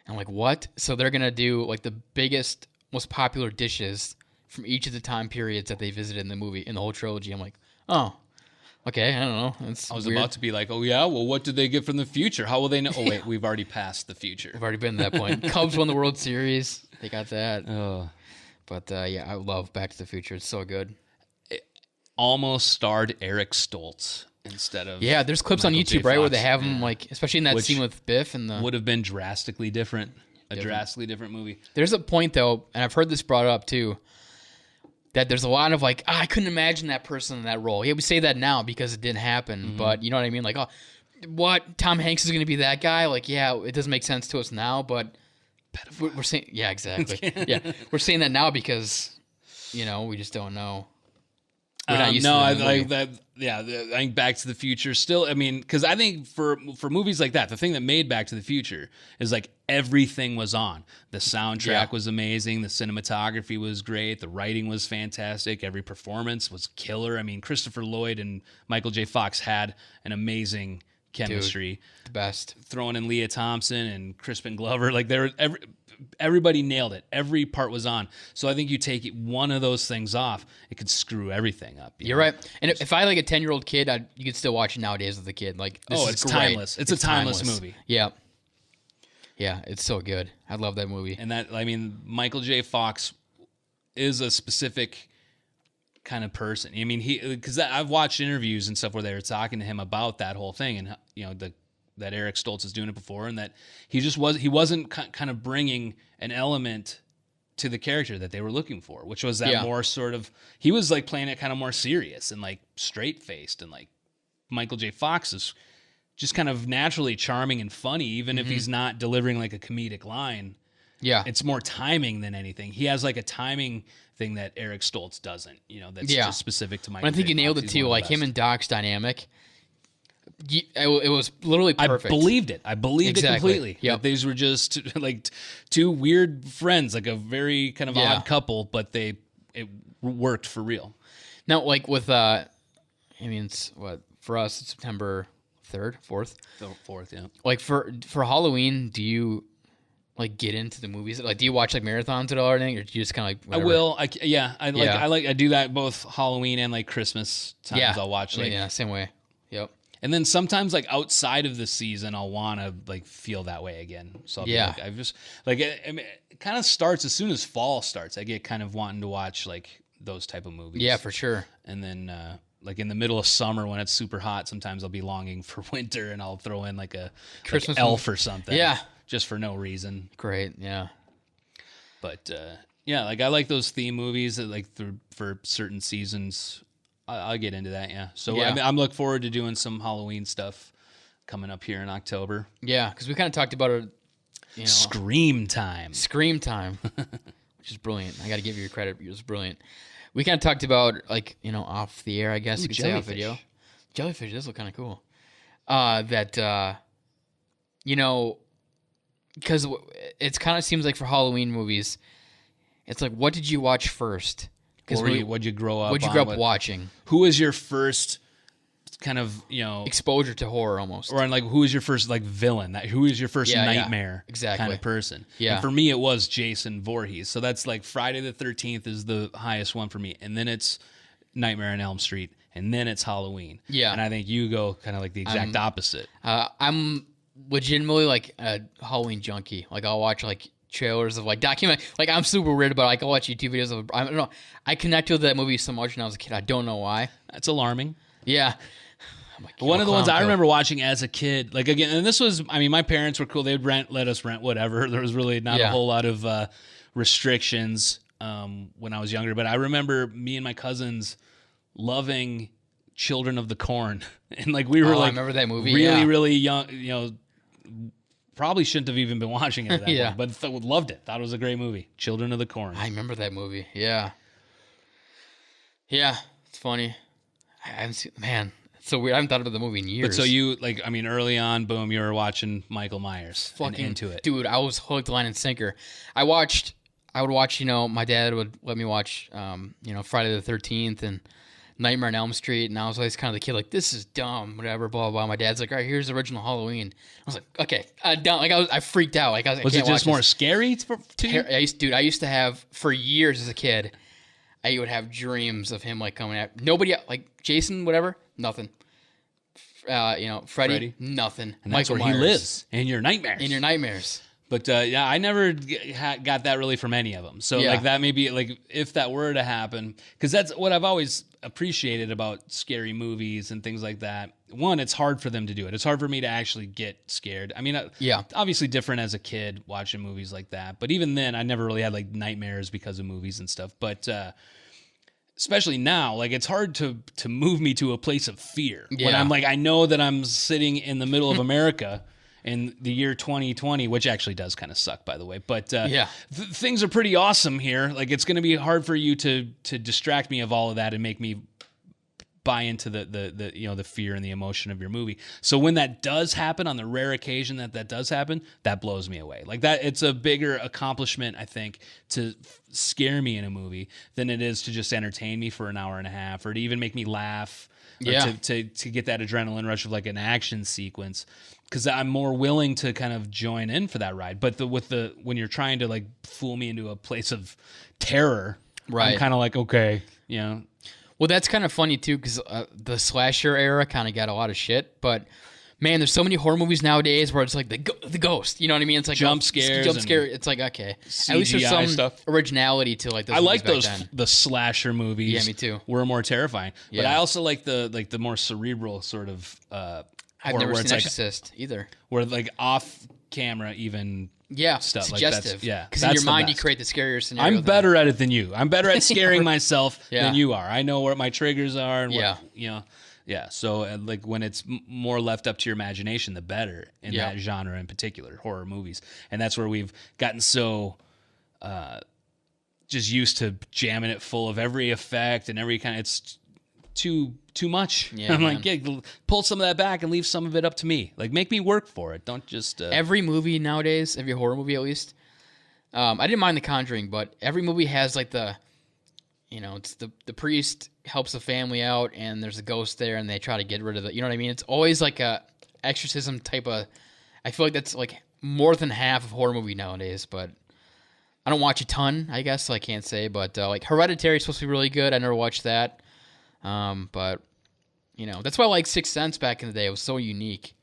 [SPEAKER 1] I'm like, what? So they're gonna do like the biggest, most popular dishes from each of the time periods that they visited in the movie, in the whole trilogy. I'm like, oh, okay, I don't know. It's
[SPEAKER 2] I was
[SPEAKER 1] weird.
[SPEAKER 2] about to be like, oh yeah, well, what did they get from the future? How will they know? Oh wait, we've already passed the future.
[SPEAKER 1] We've already been to that point. Cubs won the World Series. They got that.
[SPEAKER 2] Oh.
[SPEAKER 1] But yeah, I love Back to the Future. It's so good.
[SPEAKER 2] Almost starred Eric Stoltz instead of
[SPEAKER 1] Yeah, there's clips on
[SPEAKER 2] Michael J.
[SPEAKER 1] YouTube, right, where they
[SPEAKER 2] Fox.
[SPEAKER 1] have him like, especially in that
[SPEAKER 2] Which
[SPEAKER 1] scene with Biff and the.
[SPEAKER 2] would have been drastically different. A drastically different movie.
[SPEAKER 1] There's a point though, and I've heard this brought up too, that there's a lot of like, I couldn't imagine that person in that role. Yeah, we say that now because it didn't happen, but you know what I mean? Like, oh, what? Tom Hanks is going to be that guy? Like, yeah, it doesn't make sense to us now, but we're saying, yeah, exactly. Yeah, we're saying that now because, you know, we just don't know. We're not used to
[SPEAKER 2] I
[SPEAKER 1] the movie.
[SPEAKER 2] like that. Yeah, I think Back to the Future still. I mean, because I think for movies like that, the thing that made Back to the Future is like everything was on. The soundtrack
[SPEAKER 1] Yeah.
[SPEAKER 2] was amazing. The cinematography was great. The writing was fantastic. Every performance was killer. I mean, Christopher Lloyd and Michael J. Fox had an amazing chemistry.
[SPEAKER 1] The best.
[SPEAKER 2] Throwing in Leah Thompson and Crispin Glover, like everybody nailed it. Every part was on. So I think you take one of those things off, it could screw everything up.
[SPEAKER 1] You're right. And if I had like a 10-year-old kid, you could still watch it nowadays with a kid. Like, this is
[SPEAKER 2] it's
[SPEAKER 1] great.
[SPEAKER 2] timeless. It's a timeless movie.
[SPEAKER 1] Yeah. Yeah, it's so good. I love that movie.
[SPEAKER 2] And that, I mean, Michael J. Fox is a specific kind of person. I mean, because I've watched interviews and stuff where they were talking to him about that whole thing, and you know that Eric Stoltz is doing it before, and that he wasn't kind of bringing an element to the character that they were looking for, which was that more sort of, he was like playing it kind of more serious and like straight faced, and like Michael J. Fox is just kind of naturally charming and funny, even if he's not delivering like a comedic line.
[SPEAKER 1] Yeah.
[SPEAKER 2] It's more timing than anything. He has like a timing thing that Eric Stoltz doesn't, you know, that's just specific to Michael.
[SPEAKER 1] I think
[SPEAKER 2] J.
[SPEAKER 1] you nailed
[SPEAKER 2] Fox.
[SPEAKER 1] it
[SPEAKER 2] He's
[SPEAKER 1] too.
[SPEAKER 2] one of
[SPEAKER 1] Like
[SPEAKER 2] the
[SPEAKER 1] him
[SPEAKER 2] best.
[SPEAKER 1] and Doc's dynamic. It was literally perfect.
[SPEAKER 2] I believed it. I believed it
[SPEAKER 1] Exactly.
[SPEAKER 2] completely.
[SPEAKER 1] Yep.
[SPEAKER 2] That these were just like two weird friends, like a very kind of odd couple, but it worked for real.
[SPEAKER 1] Now, like with, I mean, it's what, for us, it's September 3rd, 4th.
[SPEAKER 2] The fourth, yeah.
[SPEAKER 1] Like for Halloween, do you like get into the movies? Like, do you watch like marathons at all or anything, or do you just kind of like whatever?
[SPEAKER 2] I will. I do that both Halloween and like Christmas times.
[SPEAKER 1] Yeah.
[SPEAKER 2] I'll watch like,
[SPEAKER 1] yeah, same way. Yep.
[SPEAKER 2] and then sometimes like outside of the season, I'll want to like feel that way again. So I'll be like, I've just like, I mean, it kind of starts as soon as fall starts. I get kind of wanting to watch like those type of movies.
[SPEAKER 1] Yeah, for sure.
[SPEAKER 2] And then like in the middle of summer when it's super hot, sometimes I'll be longing for winter, and I'll throw in like a
[SPEAKER 1] Christmas
[SPEAKER 2] like Elf or something.
[SPEAKER 1] Yeah.
[SPEAKER 2] Just for no reason.
[SPEAKER 1] Great. Yeah.
[SPEAKER 2] But yeah, like I like those theme movies that like for certain seasons. I'll get into that. Yeah. So
[SPEAKER 1] Yeah.
[SPEAKER 2] I mean, I'm looking forward to doing some Halloween stuff coming up here in October.
[SPEAKER 1] Yeah, because we kind of talked about it. You know,
[SPEAKER 2] Scream time.
[SPEAKER 1] Scream time, which is brilliant. I got to give you your credit. It was brilliant. We kind of talked about, like, you know, off the air, I guess you could say, off video. Jellyfish, this look kind of cool. You know, because it's kind of seems like for Halloween movies, it's like, what did you watch first?
[SPEAKER 2] What'd you grow up?
[SPEAKER 1] What'd you grow up watching?
[SPEAKER 2] Who was your first kind of, you know,
[SPEAKER 1] Exposure to horror, almost.
[SPEAKER 2] or like who was your first like villain? Who was your first
[SPEAKER 1] Yeah, yeah.
[SPEAKER 2] nightmare
[SPEAKER 1] Exactly.
[SPEAKER 2] kind of person?
[SPEAKER 1] Yeah.
[SPEAKER 2] And for me, it was Jason Voorhees. So that's like Friday the 13th is the highest one for me, and then it's Nightmare on Elm Street, and then it's Halloween.
[SPEAKER 1] Yeah.
[SPEAKER 2] And I think you go kind of like the exact opposite.
[SPEAKER 1] I'm legitimately like a Halloween junkie. Like, I'll watch like trailers of like document. Like, I'm super weird about it. Like, I'll watch YouTube videos of. I don't know. I connected with that movie so much when I was a kid. I don't know why.
[SPEAKER 2] That's alarming.
[SPEAKER 1] Yeah. I'm like,
[SPEAKER 2] One of the ones
[SPEAKER 1] clown
[SPEAKER 2] I
[SPEAKER 1] kill.
[SPEAKER 2] remember watching as a kid, like again, and this was, I mean, my parents were cool. They'd let us rent whatever. There was really not a
[SPEAKER 1] Yeah.
[SPEAKER 2] whole lot of restrictions when I was younger. But I remember me and my cousins loving Children of the Corn, and like we were
[SPEAKER 1] I
[SPEAKER 2] like,
[SPEAKER 1] remember that movie,
[SPEAKER 2] really,
[SPEAKER 1] yeah.
[SPEAKER 2] really young. You know, probably shouldn't have even been watching it at that
[SPEAKER 1] Yeah.
[SPEAKER 2] point, but loved it. Thought it was a great movie, Children of the Corn.
[SPEAKER 1] I remember that movie. Yeah. Yeah. It's funny. I haven't seen. Man, it's so weird. I haven't thought about the movie in years.
[SPEAKER 2] But so you like, I mean, early on, boom, you were watching Michael Myers, and
[SPEAKER 1] fucking
[SPEAKER 2] into it.
[SPEAKER 1] dude, I was hooked, line and sinker. I would watch, you know, my dad would let me watch, you know, Friday the 13th and Nightmare on Elm Street, and I was always kind of the kid, like, this is dumb, whatever, blah, blah, blah. My dad's like, all right, here's the original Halloween. I was like, okay, dumb. Like, I freaked out. Like, I
[SPEAKER 2] Was
[SPEAKER 1] can't
[SPEAKER 2] it just
[SPEAKER 1] watch
[SPEAKER 2] more
[SPEAKER 1] this.
[SPEAKER 2] scary to you?
[SPEAKER 1] I used to have, for years as a kid, I would have dreams of him, like, coming at nobody, like, Jason, whatever, nothing. Freddy, nothing.
[SPEAKER 2] And that's
[SPEAKER 1] Michael
[SPEAKER 2] where
[SPEAKER 1] Myers,
[SPEAKER 2] he lives, in your nightmares.
[SPEAKER 1] in your nightmares.
[SPEAKER 2] But yeah, I never got that really from any of them. So
[SPEAKER 1] Yeah.
[SPEAKER 2] like that maybe like if that were to happen, because that's what I've always appreciated about scary movies and things like that. One, it's hard for them to do it. It's hard for me to actually get scared. I mean,
[SPEAKER 1] Yeah.
[SPEAKER 2] obviously different as a kid watching movies like that. But even then, I never really had like nightmares because of movies and stuff. But especially now, like it's hard to move me to a place of fear when
[SPEAKER 1] Yeah.
[SPEAKER 2] I'm like, I know that I'm sitting in the middle of America in the year 2020, which actually does kind of suck, by the way. But
[SPEAKER 1] Yeah.
[SPEAKER 2] things are pretty awesome here. Like it's going to be hard for you to distract me of all of that and make me buy into the fear and the emotion of your movie. So when that does happen, on the rare occasion that does happen, that blows me away. Like that, it's a bigger accomplishment, I think, to scare me in a movie than it is to just entertain me for an hour and a half or to even make me laugh. Or
[SPEAKER 1] Yeah.
[SPEAKER 2] to get that adrenaline rush of like an action sequence, because I'm more willing to kind of join in for that ride. But when you're trying to like fool me into a place of terror,
[SPEAKER 1] Right.
[SPEAKER 2] I'm kind of like, okay,
[SPEAKER 1] Well, that's kind of funny too, because the slasher era kind of got a lot of shit. But man, there's so many horror movies nowadays where it's like the ghost. You know what I mean? It's like
[SPEAKER 2] Jump scares
[SPEAKER 1] Jump
[SPEAKER 2] and
[SPEAKER 1] scare. It's like okay, at least there's
[SPEAKER 2] CGI
[SPEAKER 1] some
[SPEAKER 2] stuff.
[SPEAKER 1] originality to like those.
[SPEAKER 2] I like
[SPEAKER 1] movies
[SPEAKER 2] those
[SPEAKER 1] back then.
[SPEAKER 2] the slasher movies.
[SPEAKER 1] Yeah, me too.
[SPEAKER 2] Were more terrifying. But
[SPEAKER 1] Yeah.
[SPEAKER 2] I also like the more cerebral sort of
[SPEAKER 1] I've
[SPEAKER 2] horror
[SPEAKER 1] never
[SPEAKER 2] where
[SPEAKER 1] seen
[SPEAKER 2] it's like
[SPEAKER 1] Exorcist either.
[SPEAKER 2] where like off camera even.
[SPEAKER 1] Yeah,
[SPEAKER 2] stuff like that's-
[SPEAKER 1] suggestive.
[SPEAKER 2] yeah,
[SPEAKER 1] because in
[SPEAKER 2] that's
[SPEAKER 1] your
[SPEAKER 2] the
[SPEAKER 1] mind you
[SPEAKER 2] best.
[SPEAKER 1] create the scarier scenario.
[SPEAKER 2] I'm
[SPEAKER 1] than-
[SPEAKER 2] better at it than you. I'm better at scaring myself
[SPEAKER 1] Yeah.
[SPEAKER 2] than you are. I know what my triggers are and
[SPEAKER 1] Yeah.
[SPEAKER 2] what. Yeah. So like when it's more left up to your imagination, the better in
[SPEAKER 1] Yeah.
[SPEAKER 2] that genre in particular, horror movies. And that's where we've gotten so just used to jamming it full of every effect and every kind of, it's too much.
[SPEAKER 1] Yeah,
[SPEAKER 2] I'm
[SPEAKER 1] man.
[SPEAKER 2] like, yeah, pull some of that back and leave some of it up to me. Like make me work for it. Don't just
[SPEAKER 1] Every movie nowadays, every horror movie at least. I didn't mind The Conjuring, but every movie has like it's the priest helps the family out, and there's a ghost there, and they try to get rid of it. You know what I mean? It's always like a exorcism type of. I feel like that's like more than half of horror movie nowadays, but I don't watch a ton, I guess, so I can't say. But like Hereditary is supposed to be really good. I never watched that, but that's why I like Sixth Sense back in the day. It was so unique.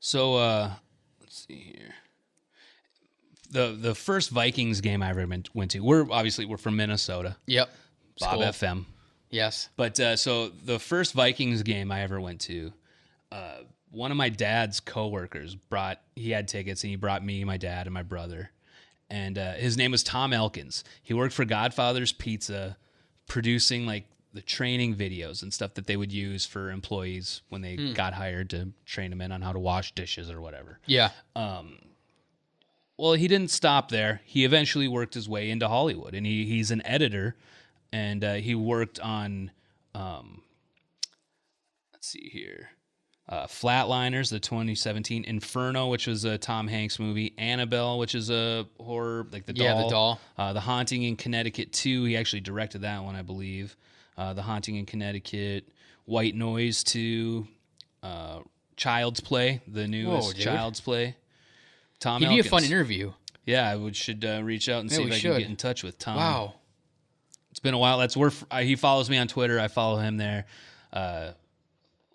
[SPEAKER 2] So let's see here. The first Vikings game I ever went to. We're from Minnesota,
[SPEAKER 1] Yep.
[SPEAKER 2] Bob
[SPEAKER 1] Skull.
[SPEAKER 2] FM.
[SPEAKER 1] Yes.
[SPEAKER 2] But so the first Vikings game I ever went to, one of my dad's coworkers he had tickets and he brought me, my dad, and my brother. And his name was Tom Elkins. He worked for Godfather's Pizza, producing like the training videos and stuff that they would use for employees when they got hired to train them in on how to wash dishes or whatever.
[SPEAKER 1] Yeah.
[SPEAKER 2] Well, he didn't stop there. He eventually worked his way into Hollywood, and he's an editor, and he worked on, let's see here, Flatliners, the 2017, Inferno, which was a Tom Hanks movie, Annabelle, which is a horror, like the doll.
[SPEAKER 1] Yeah, the doll.
[SPEAKER 2] The Haunting in Connecticut 2, he actually directed that one, I believe. The Haunting in Connecticut, White Noise 2, Child's Play, the newest
[SPEAKER 1] Whoa, dude.
[SPEAKER 2] Child's Play. Tom
[SPEAKER 1] He'd be a
[SPEAKER 2] Elkins.
[SPEAKER 1] fun interview.
[SPEAKER 2] Yeah, I should reach out and
[SPEAKER 1] Yeah,
[SPEAKER 2] see
[SPEAKER 1] we
[SPEAKER 2] if I
[SPEAKER 1] should.
[SPEAKER 2] can get in touch with Tom.
[SPEAKER 1] Wow.
[SPEAKER 2] It's been a while. He follows me on Twitter. I follow him there.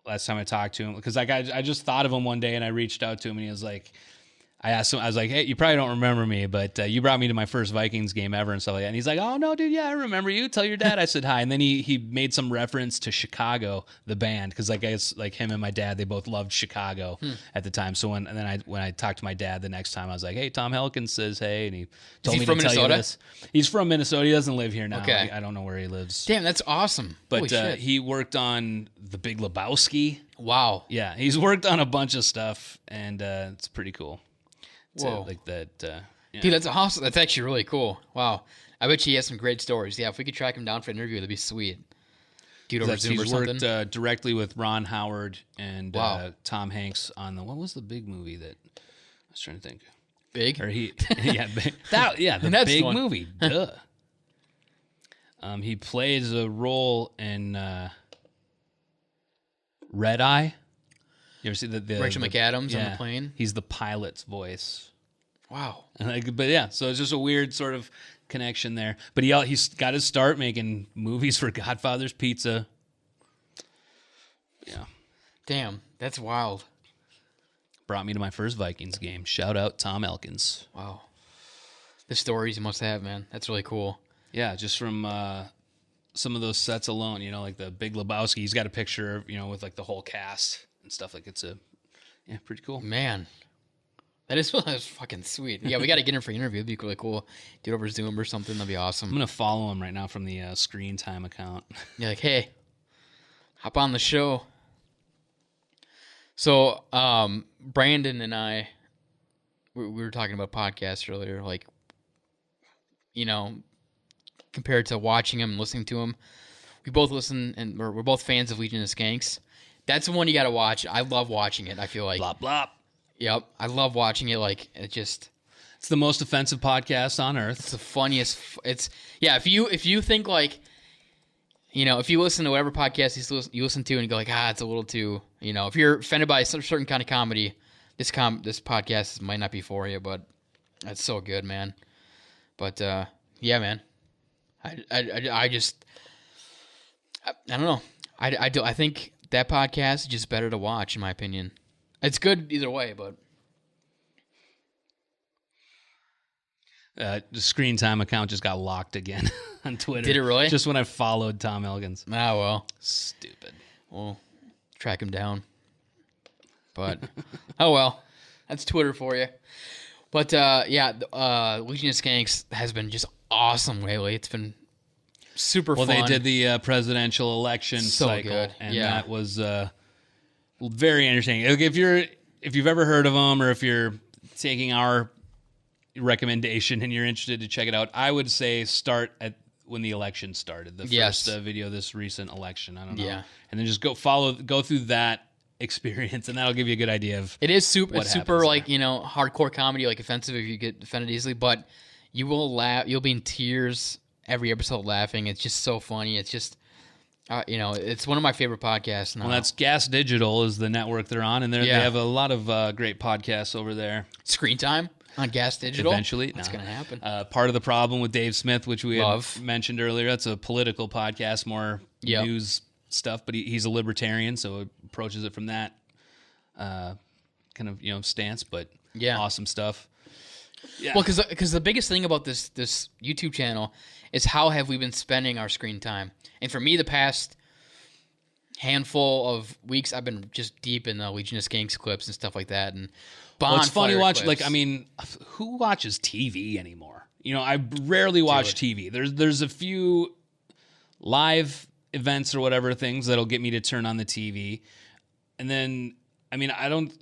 [SPEAKER 2] Last time I talked to him, because like I just thought of him one day and I reached out to him and he was like, I asked him, I was like, hey, you probably don't remember me, but you brought me to my first Vikings game ever and stuff like that. And he's like, oh, no, dude, yeah, I remember you. Tell your dad I said hi. And then he made some reference to Chicago, the band, because like I guess like him and my dad, they both loved Chicago at the time. So when I talked to my dad the next time, I was like, hey, Tom Elkins says hey, and he told
[SPEAKER 1] he
[SPEAKER 2] me
[SPEAKER 1] from
[SPEAKER 2] to tell you
[SPEAKER 1] Minnesota?
[SPEAKER 2] this. He's from Minnesota. He doesn't live here now.
[SPEAKER 1] Okay.
[SPEAKER 2] I don't know where he lives.
[SPEAKER 1] Damn, that's awesome. Holy
[SPEAKER 2] But
[SPEAKER 1] shit.
[SPEAKER 2] he worked on The Big Lebowski.
[SPEAKER 1] Wow.
[SPEAKER 2] Yeah, he's worked on a bunch of stuff, and it's pretty cool.
[SPEAKER 1] Whoa.
[SPEAKER 2] Like that. Yeah.
[SPEAKER 1] Dude, that's awesome. That's actually really cool. Wow. I bet you he has some great stories. Yeah, if we could track him down for an interview, that'd be sweet. Dude over Zoom or
[SPEAKER 2] He's
[SPEAKER 1] something.
[SPEAKER 2] worked directly with Ron Howard and
[SPEAKER 1] Wow.
[SPEAKER 2] Tom Hanks on what was the big movie that I was trying to think?
[SPEAKER 1] Big?
[SPEAKER 2] Or the
[SPEAKER 1] And that's
[SPEAKER 2] big
[SPEAKER 1] the one.
[SPEAKER 2] movie. Duh. He plays a role in Red Eye. You ever see the
[SPEAKER 1] Rachel McAdams on the plane?
[SPEAKER 2] He's the pilot's voice.
[SPEAKER 1] Wow.
[SPEAKER 2] But yeah, so it's just a weird sort of connection there. But he's got his start making movies for Godfather's Pizza. Yeah.
[SPEAKER 1] Damn, that's wild.
[SPEAKER 2] Brought me to my first Vikings game. Shout out Tom Elkins.
[SPEAKER 1] Wow. The stories you must have, man. That's really cool.
[SPEAKER 2] Yeah, just from some of those sets alone, like the Big Lebowski. He's got a picture, with like the whole cast and stuff. Like it's pretty cool.
[SPEAKER 1] Man. That's fucking sweet. Yeah, we got to get him for an interview. It'd be really cool. Do it over Zoom or something. That'd be awesome.
[SPEAKER 2] I'm going to follow him right now from the Screen Time account.
[SPEAKER 1] You're like, hey, hop on the show. So, Brandon and I, we were talking about podcasts earlier, like, compared to watching them and listening to them. We both listen, and we're both fans of Legion of Skanks. That's the one you got to watch. I love watching it. I feel like.
[SPEAKER 2] Blah, blah.
[SPEAKER 1] Yep. I love watching it. Like, it's
[SPEAKER 2] the most offensive podcast on earth.
[SPEAKER 1] It's the funniest. If you think like, if you listen to whatever podcast you listen to and you go like, it's a little too, if you're offended by a certain kind of comedy, this podcast might not be for you, but it's so good, man. But, yeah, man, I don't know. I think that podcast is just better to watch, in my opinion. It's good either way, but
[SPEAKER 2] the Screen Time account just got locked again on Twitter.
[SPEAKER 1] Did it really?
[SPEAKER 2] Just when I followed Tom Elkins.
[SPEAKER 1] Ah, well.
[SPEAKER 2] Stupid.
[SPEAKER 1] We'll track him down. But, oh well. That's Twitter for you. But, Legion of Skanks has been just awesome lately. It's been super fun.
[SPEAKER 2] Well, they did the presidential election cycle.
[SPEAKER 1] Good.
[SPEAKER 2] And that was very entertaining. If you've ever heard of them, or if you're taking our recommendation and you're interested to check it out, I would say start at when the election started. The first video of this recent election. I don't know. Yeah. And then just go through that experience, and that'll give you a good idea of
[SPEAKER 1] it is super like hardcore comedy, like offensive if you get offended easily, but you will laugh. You'll be in tears every episode laughing. It's just so funny. It's just. It's one of my favorite podcasts now.
[SPEAKER 2] Well, that's Gas Digital is the network they're on, and they have a lot of great podcasts over there.
[SPEAKER 1] Screen Time on Gas Digital?
[SPEAKER 2] Eventually.
[SPEAKER 1] That's going to happen.
[SPEAKER 2] Part of the Problem with Dave Smith, which we had mentioned earlier, that's a political podcast, more news stuff, but he's a libertarian, so approaches it from that kind of stance, but awesome stuff. Yeah.
[SPEAKER 1] Well, because the biggest thing about this YouTube channel is how have we been spending our screen time. And for me, the past handful of weeks, I've been just deep in the Legion of Skanks clips and stuff like that. And
[SPEAKER 2] it's funny watch.
[SPEAKER 1] Clips.
[SPEAKER 2] Who watches TV anymore? I rarely watch TV. There's a few live events or whatever things that'll get me to turn on the TV, and then I don't.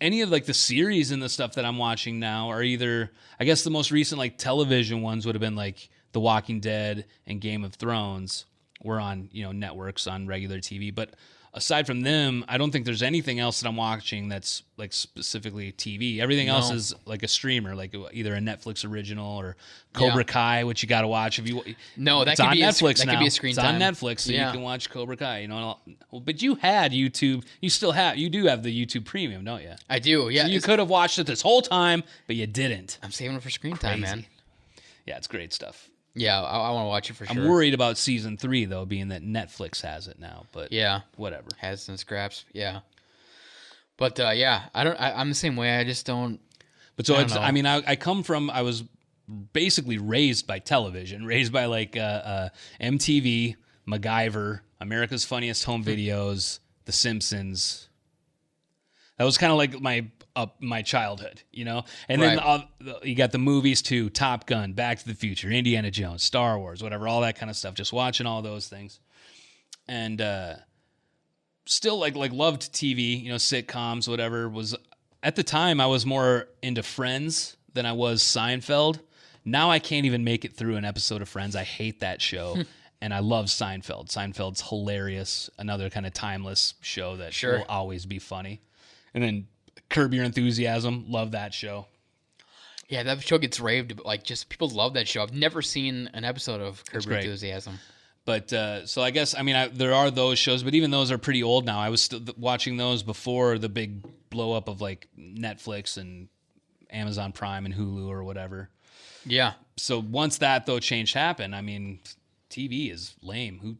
[SPEAKER 2] Any of the series and the stuff that I'm watching now are either, I guess the most recent television ones would have been The Walking Dead and Game of Thrones were on networks on regular TV, but aside from them, I don't think there's anything else that I'm watching that's specifically TV. Everything else is a streamer, either a Netflix original or Cobra Kai, which you got to watch if you.
[SPEAKER 1] No,
[SPEAKER 2] it's on Netflix now.
[SPEAKER 1] That could be a screen time.
[SPEAKER 2] It's on Netflix, so you can watch Cobra Kai. But you had YouTube. You do have the YouTube Premium, don't you?
[SPEAKER 1] I do. Yeah.
[SPEAKER 2] So you could have watched it this whole time, but you didn't.
[SPEAKER 1] I'm saving it for screen time, man.
[SPEAKER 2] Yeah, it's great stuff.
[SPEAKER 1] Yeah, I want to watch it for sure.
[SPEAKER 2] I'm worried about season 3 though, being that Netflix has it now. But whatever.
[SPEAKER 1] Has some scraps. Yeah. But I'm the same way. I just don't.
[SPEAKER 2] But so I come from. I was basically raised by television, raised by MTV, MacGyver, America's Funniest Home Videos, The Simpsons. That was kind of my childhood, And then you got the movies too: Top Gun, Back to the Future, Indiana Jones, Star Wars, whatever, all that kind of stuff. Just watching all those things, and still loved TV, sitcoms, whatever. Was at the time I was more into Friends than I was Seinfeld. Now I can't even make it through an episode of Friends. I hate that show. And I love Seinfeld. Seinfeld's hilarious. Another kind of timeless show that will always be funny. And then Curb Your Enthusiasm, love that show.
[SPEAKER 1] Yeah, that show gets raved. Like, just people love that show. I've never seen an episode of Curb Your
[SPEAKER 2] great.
[SPEAKER 1] Enthusiasm.
[SPEAKER 2] But so I guess, I mean, there are those shows, but even those are pretty old now. I was still watching those before the big blow up of like Netflix and Amazon Prime and Hulu or whatever.
[SPEAKER 1] Yeah.
[SPEAKER 2] So once that though change happened, I mean, TV is lame.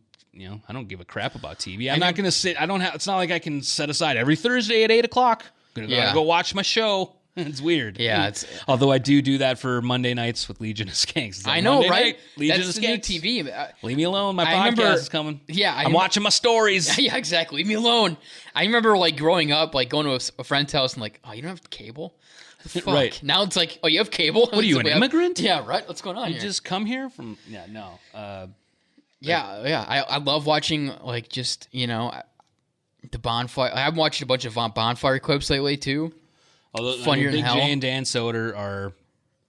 [SPEAKER 2] I don't give a crap about TV. I'm not going to sit. It's not like I can set aside every Thursday at 8:00. I'm going to go watch my show. It's weird.
[SPEAKER 1] Yeah.
[SPEAKER 2] Although I do that for Monday nights with Legion of Skanks.
[SPEAKER 1] I know,
[SPEAKER 2] Monday
[SPEAKER 1] right?
[SPEAKER 2] Night, Legion
[SPEAKER 1] That's
[SPEAKER 2] of
[SPEAKER 1] the new
[SPEAKER 2] Skanks.
[SPEAKER 1] TV.
[SPEAKER 2] Leave me alone. My
[SPEAKER 1] I
[SPEAKER 2] podcast
[SPEAKER 1] remember-
[SPEAKER 2] is coming.
[SPEAKER 1] Yeah,
[SPEAKER 2] I'm watching my stories.
[SPEAKER 1] Yeah, exactly. Leave me alone. I remember like growing up, like going to a friend's house and like, oh, you don't have cable? Fuck.
[SPEAKER 2] Right.
[SPEAKER 1] Now it's like, oh, you have cable?
[SPEAKER 2] What are you, an immigrant?
[SPEAKER 1] Yeah, right. What's going on
[SPEAKER 2] You
[SPEAKER 1] here?
[SPEAKER 2] just come here from? Yeah, no.
[SPEAKER 1] I love watching like just the bonfire. I've watched a bunch of bonfire clips lately too.
[SPEAKER 2] Although
[SPEAKER 1] Funnier than
[SPEAKER 2] Big
[SPEAKER 1] hell.
[SPEAKER 2] J and Dan Soder are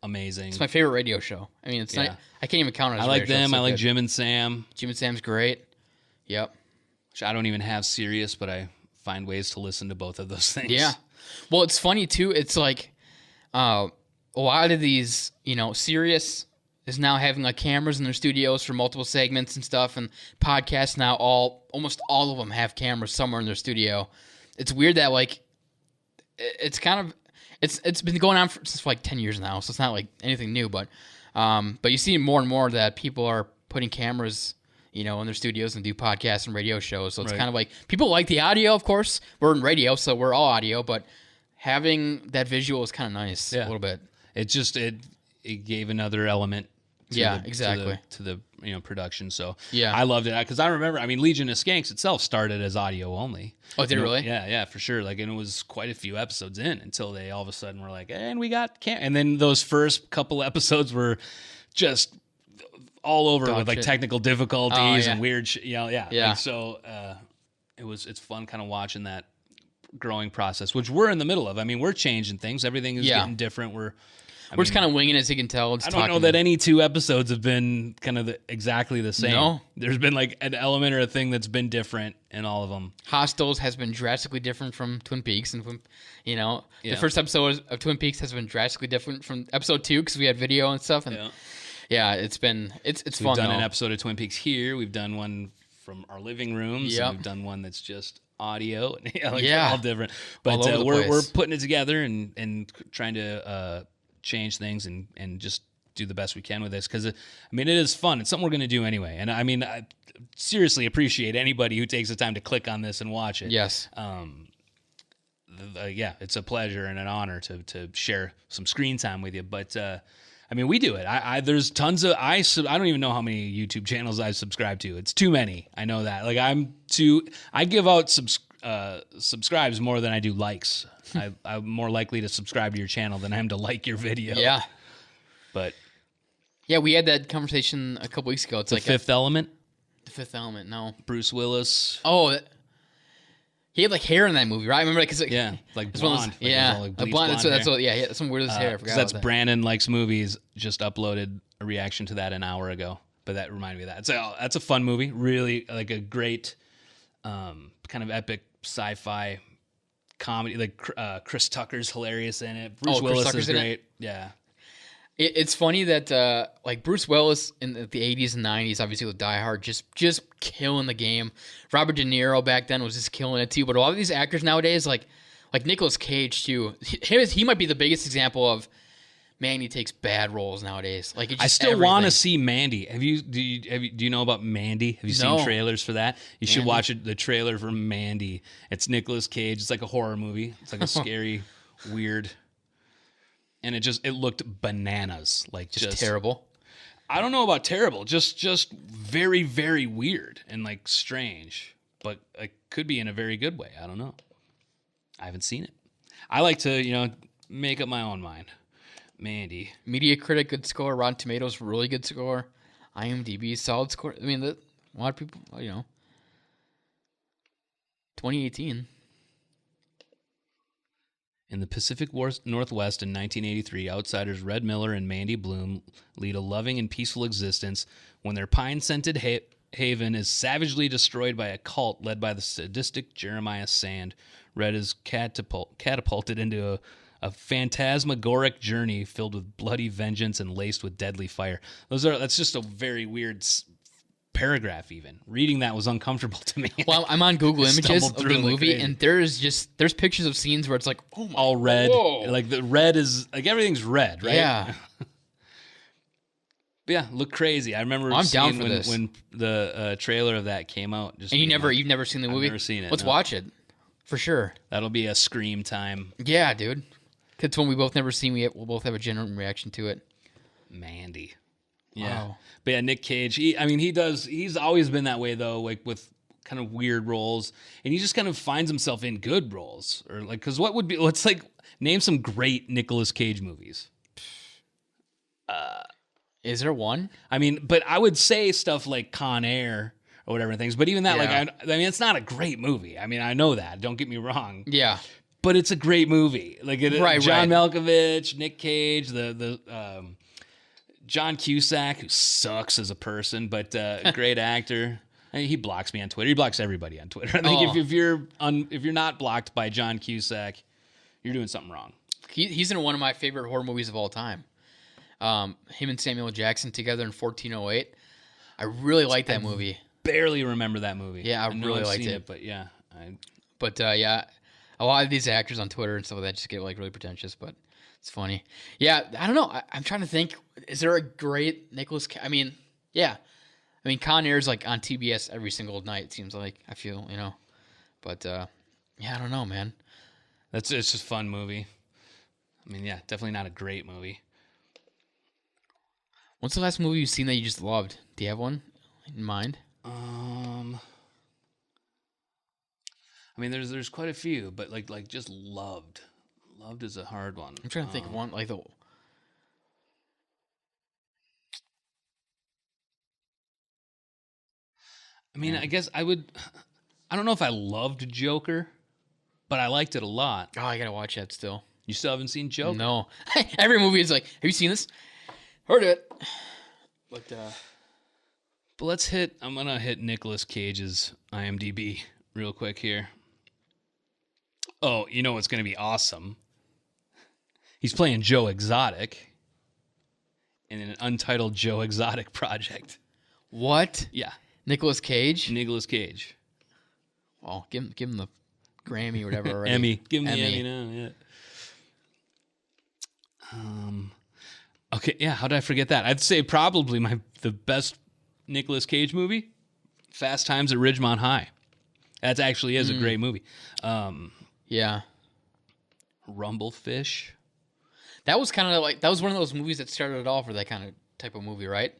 [SPEAKER 2] amazing.
[SPEAKER 1] It's my favorite radio show. I mean, it's not. I can't even count it as
[SPEAKER 2] I
[SPEAKER 1] a
[SPEAKER 2] like
[SPEAKER 1] radio show.
[SPEAKER 2] them.
[SPEAKER 1] It's so
[SPEAKER 2] I like
[SPEAKER 1] good.
[SPEAKER 2] Jim and Sam.
[SPEAKER 1] Jim and Sam's great. Yep.
[SPEAKER 2] Which I don't even have Sirius, but I find ways to listen to both of those things.
[SPEAKER 1] Yeah. Well, it's funny too. It's like a lot of these, Sirius is now having like cameras in their studios for multiple segments and stuff, and podcasts now almost all of them have cameras somewhere in their studio. It's weird that like it's kind of it's been going on since like 10 years now, so it's not like anything new, but you see more and more that people are putting cameras in their studios and do podcasts and radio shows. So it's kind of like people like the audio, of course. We're in radio, so we're all audio, but having that visual is kind of nice a little bit.
[SPEAKER 2] It just it gave another element.
[SPEAKER 1] Exactly.
[SPEAKER 2] To the production. So
[SPEAKER 1] Yeah.
[SPEAKER 2] I loved it because I remember. I mean, Legion of Skanks itself started as audio only.
[SPEAKER 1] Oh, did it really?
[SPEAKER 2] Yeah, for sure. Like, and it was quite a few episodes in until they all of a sudden were like, and we got and then those first couple episodes were just all over with like
[SPEAKER 1] shit.
[SPEAKER 2] technical difficulties
[SPEAKER 1] yeah.
[SPEAKER 2] and weird shit. Yeah.
[SPEAKER 1] Yeah.
[SPEAKER 2] Like, so it's fun kind of watching that growing process, which we're in the middle of. I mean, we're changing things. Everything is getting different. We're
[SPEAKER 1] just kind of winging it, as you can tell.
[SPEAKER 2] I don't know that any two episodes have been kind of exactly the same.
[SPEAKER 1] No.
[SPEAKER 2] There's been like an element or a thing that's been different in all of them.
[SPEAKER 1] Hostiles has been drastically different from Twin Peaks, and the first episode of Twin Peaks has been drastically different from episode 2 because we had video and stuff. And it's been it's
[SPEAKER 2] We've
[SPEAKER 1] fun.
[SPEAKER 2] done
[SPEAKER 1] though.
[SPEAKER 2] an episode of Twin Peaks here. We've done one from our living rooms.
[SPEAKER 1] Yep.
[SPEAKER 2] And we've done one that's just audio.
[SPEAKER 1] Yeah.
[SPEAKER 2] All different. But
[SPEAKER 1] All over the
[SPEAKER 2] we're
[SPEAKER 1] place.
[SPEAKER 2] putting it together and trying to change things and just do the best we can with this because I mean it is fun. It's something we're going to do anyway. And I mean I seriously appreciate anybody who takes the time to click on this and watch it.
[SPEAKER 1] Yes.
[SPEAKER 2] It's a pleasure and an honor to share some screen time with you. But I mean, we do it. There's tons of I don't even know how many YouTube channels I subscribe to. It's too many. I know that. Like I give out subscribes more than I do likes. I'm more likely to subscribe to your channel than I am to like your video.
[SPEAKER 1] Yeah.
[SPEAKER 2] But
[SPEAKER 1] Yeah, we had that conversation a couple weeks ago. It's
[SPEAKER 2] the
[SPEAKER 1] like
[SPEAKER 2] Fifth Element,
[SPEAKER 1] the Fifth Element. No.
[SPEAKER 2] Bruce Willis.
[SPEAKER 1] Oh, he had like hair in that movie, right? I remember because
[SPEAKER 2] Like
[SPEAKER 1] it's one of
[SPEAKER 2] blonde.
[SPEAKER 1] those-
[SPEAKER 2] Like,
[SPEAKER 1] yeah,
[SPEAKER 2] all, like,
[SPEAKER 1] a
[SPEAKER 2] bleached
[SPEAKER 1] blonde.
[SPEAKER 2] blonde
[SPEAKER 1] That's
[SPEAKER 2] hair.
[SPEAKER 1] what. Yeah, he had some weird hair. I forgot
[SPEAKER 2] Because that's
[SPEAKER 1] about that.
[SPEAKER 2] Brandon Likes Movies just uploaded a reaction to that an hour ago. But that reminded me of that. So that's a fun movie. Really like a great kind of epic sci-fi comedy. Like Chris Tucker's hilarious in it. Bruce
[SPEAKER 1] Chris
[SPEAKER 2] Willis
[SPEAKER 1] Tucker's
[SPEAKER 2] is
[SPEAKER 1] in it?
[SPEAKER 2] great. Yeah.
[SPEAKER 1] It's funny that like Bruce Willis in the 80s and 90s, obviously with Die Hard, just killing the game. Robert De Niro back then was just killing it too. But a lot of these actors nowadays, like Nicolas Cage too, he might be the biggest example of man, he takes bad roles nowadays. Like
[SPEAKER 2] I still want to see Mandy. Do you know about Mandy? Have you seen
[SPEAKER 1] No.
[SPEAKER 2] trailers for that? You should
[SPEAKER 1] Mandy?
[SPEAKER 2] watch it. The trailer for Mandy. It's Nicolas Cage. It's like a horror movie. It's like a scary, weird, and it looked bananas. Like just
[SPEAKER 1] terrible.
[SPEAKER 2] I don't know about terrible. Just very, very weird and like strange, but it could be in a very good way. I don't know. I haven't seen it. I like to make up my own mind. Mandy.
[SPEAKER 1] Metacritic, good score. Rotten Tomatoes, really good score. IMDb, solid score. I mean, a lot of people, 2018.
[SPEAKER 2] In the Pacific Northwest in 1983, outsiders Red Miller and Mandy Bloom lead a loving and peaceful existence when their pine-scented haven is savagely destroyed by a cult led by the sadistic Jeremiah Sand. Red is catapulted into a phantasmagoric journey filled with bloody vengeance and laced with deadly fire. That's just a very weird paragraph. Even reading that was uncomfortable to me.
[SPEAKER 1] Well, I'm on Google Images of
[SPEAKER 2] through
[SPEAKER 1] the
[SPEAKER 2] them like
[SPEAKER 1] movie,
[SPEAKER 2] crazy.
[SPEAKER 1] and there's pictures of scenes where it's like, oh my,
[SPEAKER 2] All red,
[SPEAKER 1] whoa.
[SPEAKER 2] like the red is like everything's red, right?
[SPEAKER 1] Yeah.
[SPEAKER 2] But yeah, look crazy. I remember
[SPEAKER 1] I'm down
[SPEAKER 2] seeing
[SPEAKER 1] for this.
[SPEAKER 2] when the trailer of that came out. Just
[SPEAKER 1] And
[SPEAKER 2] being like,
[SPEAKER 1] you've never seen the movie?
[SPEAKER 2] never seen it,
[SPEAKER 1] Let's
[SPEAKER 2] no.
[SPEAKER 1] watch it for sure.
[SPEAKER 2] that'll be a scream time.
[SPEAKER 1] Yeah, dude. It's one we both never seen. We'll both have a genuine reaction to it.
[SPEAKER 2] Mandy. Yeah.
[SPEAKER 1] Wow.
[SPEAKER 2] But yeah, Nick Cage, he's always been that way though, like with kind of weird roles. And he just kind of finds himself in good roles. Or like, cause let's like name some great Nicolas Cage movies.
[SPEAKER 1] Is there one?
[SPEAKER 2] I mean, but I would say stuff like Con Air or whatever things. But even that,
[SPEAKER 1] Yeah.
[SPEAKER 2] like, I mean, it's not a great movie. I mean, I know that. Don't get me wrong.
[SPEAKER 1] Yeah.
[SPEAKER 2] But it's a great movie. Like
[SPEAKER 1] Right,
[SPEAKER 2] John
[SPEAKER 1] right.
[SPEAKER 2] Malkovich, Nick Cage, the John Cusack, who sucks as a person, but a great actor. I mean, he blocks me on Twitter. He blocks everybody on Twitter. I think
[SPEAKER 1] Oh.
[SPEAKER 2] if you're not blocked by John Cusack, you're doing something wrong.
[SPEAKER 1] He's in one of my favorite horror movies of all time. Him and Samuel Jackson together in 1408. I really like that movie.
[SPEAKER 2] Barely remember that movie.
[SPEAKER 1] Yeah, I
[SPEAKER 2] know
[SPEAKER 1] really
[SPEAKER 2] I've
[SPEAKER 1] liked
[SPEAKER 2] seen
[SPEAKER 1] it.
[SPEAKER 2] But yeah,
[SPEAKER 1] But yeah, a lot of these actors on Twitter and stuff like that just get like really pretentious, but it's funny. Yeah, I don't know. I'm trying to think. Is there a great Nicolas? I mean, yeah. I mean, Con Air's like on TBS every single night. It seems like I feel, But yeah, I don't know, man.
[SPEAKER 2] it's just a fun movie. I mean, yeah, definitely not a great movie.
[SPEAKER 1] What's the last movie you've seen that you just loved? Do you have one in mind?
[SPEAKER 2] I mean, there's quite a few, but like just loved. Loved is a hard one.
[SPEAKER 1] I'm trying to think of one like the.
[SPEAKER 2] I mean, I guess I would. I don't know if I loved Joker, but I liked it a lot.
[SPEAKER 1] Oh, I gotta watch that still.
[SPEAKER 2] You still haven't seen Joker?
[SPEAKER 1] No, every movie is like, have you seen this? Heard it. But
[SPEAKER 2] But I'm gonna hit Nicolas Cage's IMDb real quick here. Oh, you know what's gonna be awesome? He's playing Joe Exotic in an untitled Joe Exotic project.
[SPEAKER 1] what?
[SPEAKER 2] Yeah,
[SPEAKER 1] Nicolas Cage?
[SPEAKER 2] Nicolas Cage.
[SPEAKER 1] Well, give him the Grammy or whatever. Already.
[SPEAKER 2] Emmy. Give him the
[SPEAKER 1] Emmy.
[SPEAKER 2] Emmy now, yeah. Okay, yeah, how did I forget that? I'd say probably the best Nicolas Cage movie, Fast Times at Ridgemont High. That actually is a great movie.
[SPEAKER 1] Yeah,
[SPEAKER 2] Rumblefish.
[SPEAKER 1] that was kind of like that was one of those movies that started it all for that kind of type of movie, right?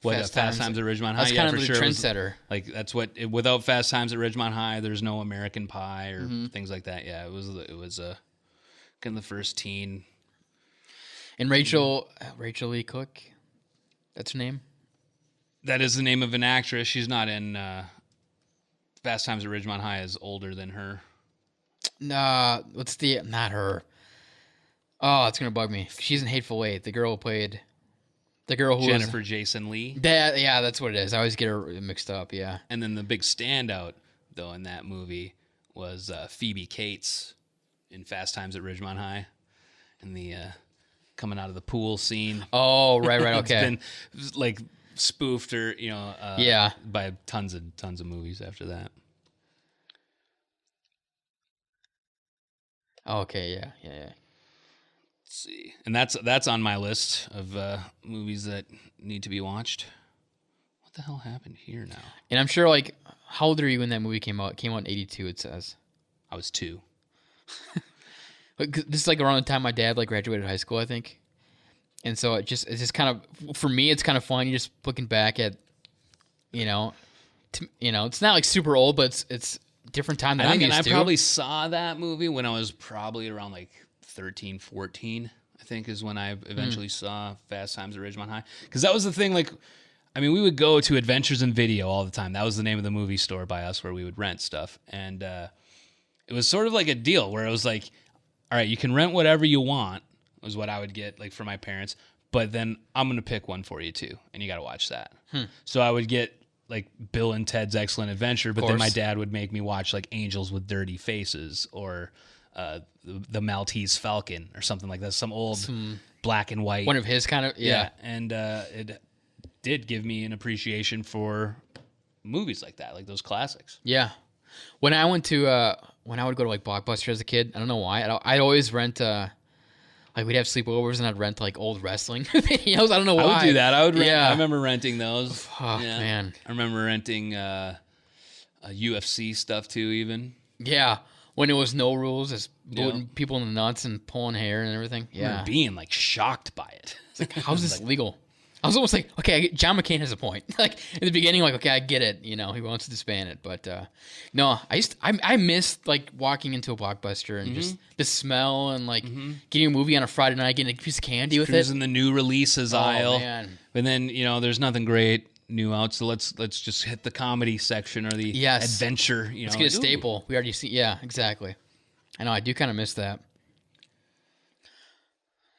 [SPEAKER 2] Fast Times at Ridgemont High.
[SPEAKER 1] That's
[SPEAKER 2] Yeah,
[SPEAKER 1] kind
[SPEAKER 2] for
[SPEAKER 1] of the
[SPEAKER 2] sure. It was-
[SPEAKER 1] trendsetter.
[SPEAKER 2] Like that's without Fast Times at Ridgemont High, there's no American Pie or
[SPEAKER 1] Mm-hmm.
[SPEAKER 2] things like that. Yeah, it was kind of the first teen.
[SPEAKER 1] And Rachel Lee Cook, that's her name.
[SPEAKER 2] That is the name of an actress. She's not in Fast Times at Ridgemont High. Is older than her.
[SPEAKER 1] Nah, not her. Oh, it's gonna bug me. She's in Hateful Eight. The girl who
[SPEAKER 2] Jennifer Jason Leigh.
[SPEAKER 1] Yeah, that's what it is. I always get her mixed up. Yeah.
[SPEAKER 2] And then the big standout, though, in that movie was Phoebe Cates in Fast Times at Ridgemont High, and the coming out of the pool scene.
[SPEAKER 1] Oh, right.
[SPEAKER 2] It's
[SPEAKER 1] Okay.
[SPEAKER 2] been like spoofed or
[SPEAKER 1] Yeah.
[SPEAKER 2] by tons of movies after that.
[SPEAKER 1] Okay. Yeah.
[SPEAKER 2] Let's see, and that's on my list of movies that need to be watched. What the hell happened here now?
[SPEAKER 1] And I'm sure, like, how old are you when that movie came out? It came out in '82. It says.
[SPEAKER 2] I was 2.
[SPEAKER 1] This is like around the time my dad like graduated high school, I think. And so it's just kind of, for me, it's kind of funny just looking back at, it's not like super old, but it's different time than
[SPEAKER 2] I think,
[SPEAKER 1] I'm
[SPEAKER 2] and I
[SPEAKER 1] used to.
[SPEAKER 2] probably saw that movie when I was probably around like 13, 14, I think is when I eventually saw Fast Times at Ridgemont High. Because that was the thing, like, I mean, we would go to Adventures in Video all the time. That was the name of the movie store by us where we would rent stuff. And it was sort of like a deal where it was like, all right, you can rent whatever you want, was what I would get like for my parents. But then I'm going to pick one for you too. And you got to watch that. So I would get like Bill and Ted's Excellent Adventure, but then my
[SPEAKER 1] course.
[SPEAKER 2] dad would make me watch like Angels with Dirty Faces or the Maltese Falcon or something like that. Some old black and white.
[SPEAKER 1] One of his kind of
[SPEAKER 2] And it did give me an appreciation for movies like that, like those classics.
[SPEAKER 1] Yeah. When I went to when I would go to like Blockbuster as a kid, I don't know why, I'd always rent like we'd have sleepovers and I'd rent like old wrestling videos. I don't know why.
[SPEAKER 2] I would do that. I would rent,
[SPEAKER 1] Yeah.
[SPEAKER 2] I remember renting those.
[SPEAKER 1] Oh, man.
[SPEAKER 2] I remember renting UFC stuff too, even.
[SPEAKER 1] Yeah. When it was no rules, just
[SPEAKER 2] Yeah.
[SPEAKER 1] booting people in the nuts and pulling hair and everything.
[SPEAKER 2] I remember
[SPEAKER 1] Yeah.
[SPEAKER 2] being like shocked by it.
[SPEAKER 1] It's like, how's this legal? I was almost like, okay, John McCain has a point. Like in the beginning, like, okay, I get it. You know, he wants to disband it, but no, I missed like walking into a Blockbuster and just the smell and like getting a movie on a Friday night, getting a piece of candy with it.
[SPEAKER 2] Cruising the new releases aisle.
[SPEAKER 1] Man.
[SPEAKER 2] And then, there's nothing great new out, so let's just hit the comedy section or the adventure.
[SPEAKER 1] Let's get a staple. We already see. Yeah, exactly. I know. I do kind of miss that.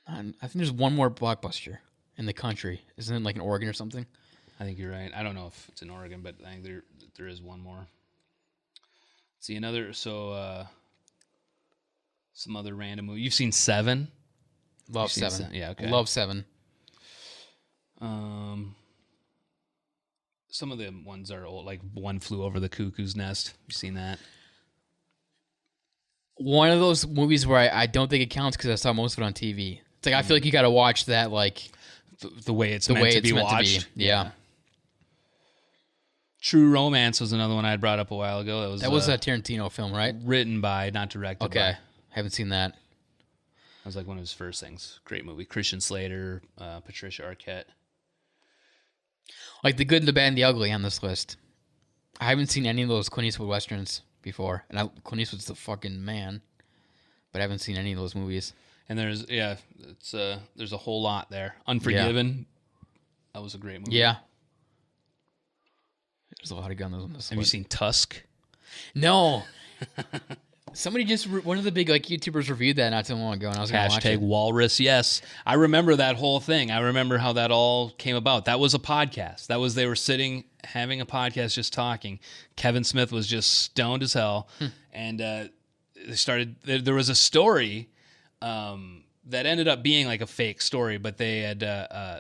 [SPEAKER 1] I think there's one more Blockbuster in the country. Isn't it like in Oregon or something?
[SPEAKER 2] I think you're right. I don't know if it's in Oregon, but I think there is one more. See another. So some other random movie. You've seen Seven?
[SPEAKER 1] Love Seven.
[SPEAKER 2] Yeah, okay.
[SPEAKER 1] Love Seven.
[SPEAKER 2] Some of the ones are old, like One Flew Over the Cuckoo's Nest. You've seen that?
[SPEAKER 1] One of those movies where I don't think it counts because I saw most of it on TV. It's like I feel like you got to watch that like
[SPEAKER 2] the way it's meant to be watched.
[SPEAKER 1] Yeah.
[SPEAKER 2] True Romance was another one I had brought up a while ago.
[SPEAKER 1] That was a Tarantino film, right?
[SPEAKER 2] Written by, not directed by.
[SPEAKER 1] Okay. Haven't seen that.
[SPEAKER 2] That was like one of his first things. Great movie. Christian Slater, Patricia Arquette.
[SPEAKER 1] Like The Good, the Bad, and the Ugly on this list. I haven't seen any of those Clint Eastwood westerns before. And Clint Eastwood's the fucking man. But I haven't seen any of those movies.
[SPEAKER 2] And there's a whole lot there. Unforgiven. That was a great movie.
[SPEAKER 1] Yeah. There's a lot of guns on this
[SPEAKER 2] Have you seen Tusk?
[SPEAKER 1] No. Somebody one of the big like YouTubers reviewed that not too long ago, and I was going to watch it.
[SPEAKER 2] #Walrus. Yes, I remember that whole thing. I remember how that all came about. That was a podcast. They were sitting having a podcast, just talking. Kevin Smith was just stoned as hell, and they started. There was a story that ended up being like a fake story, but they had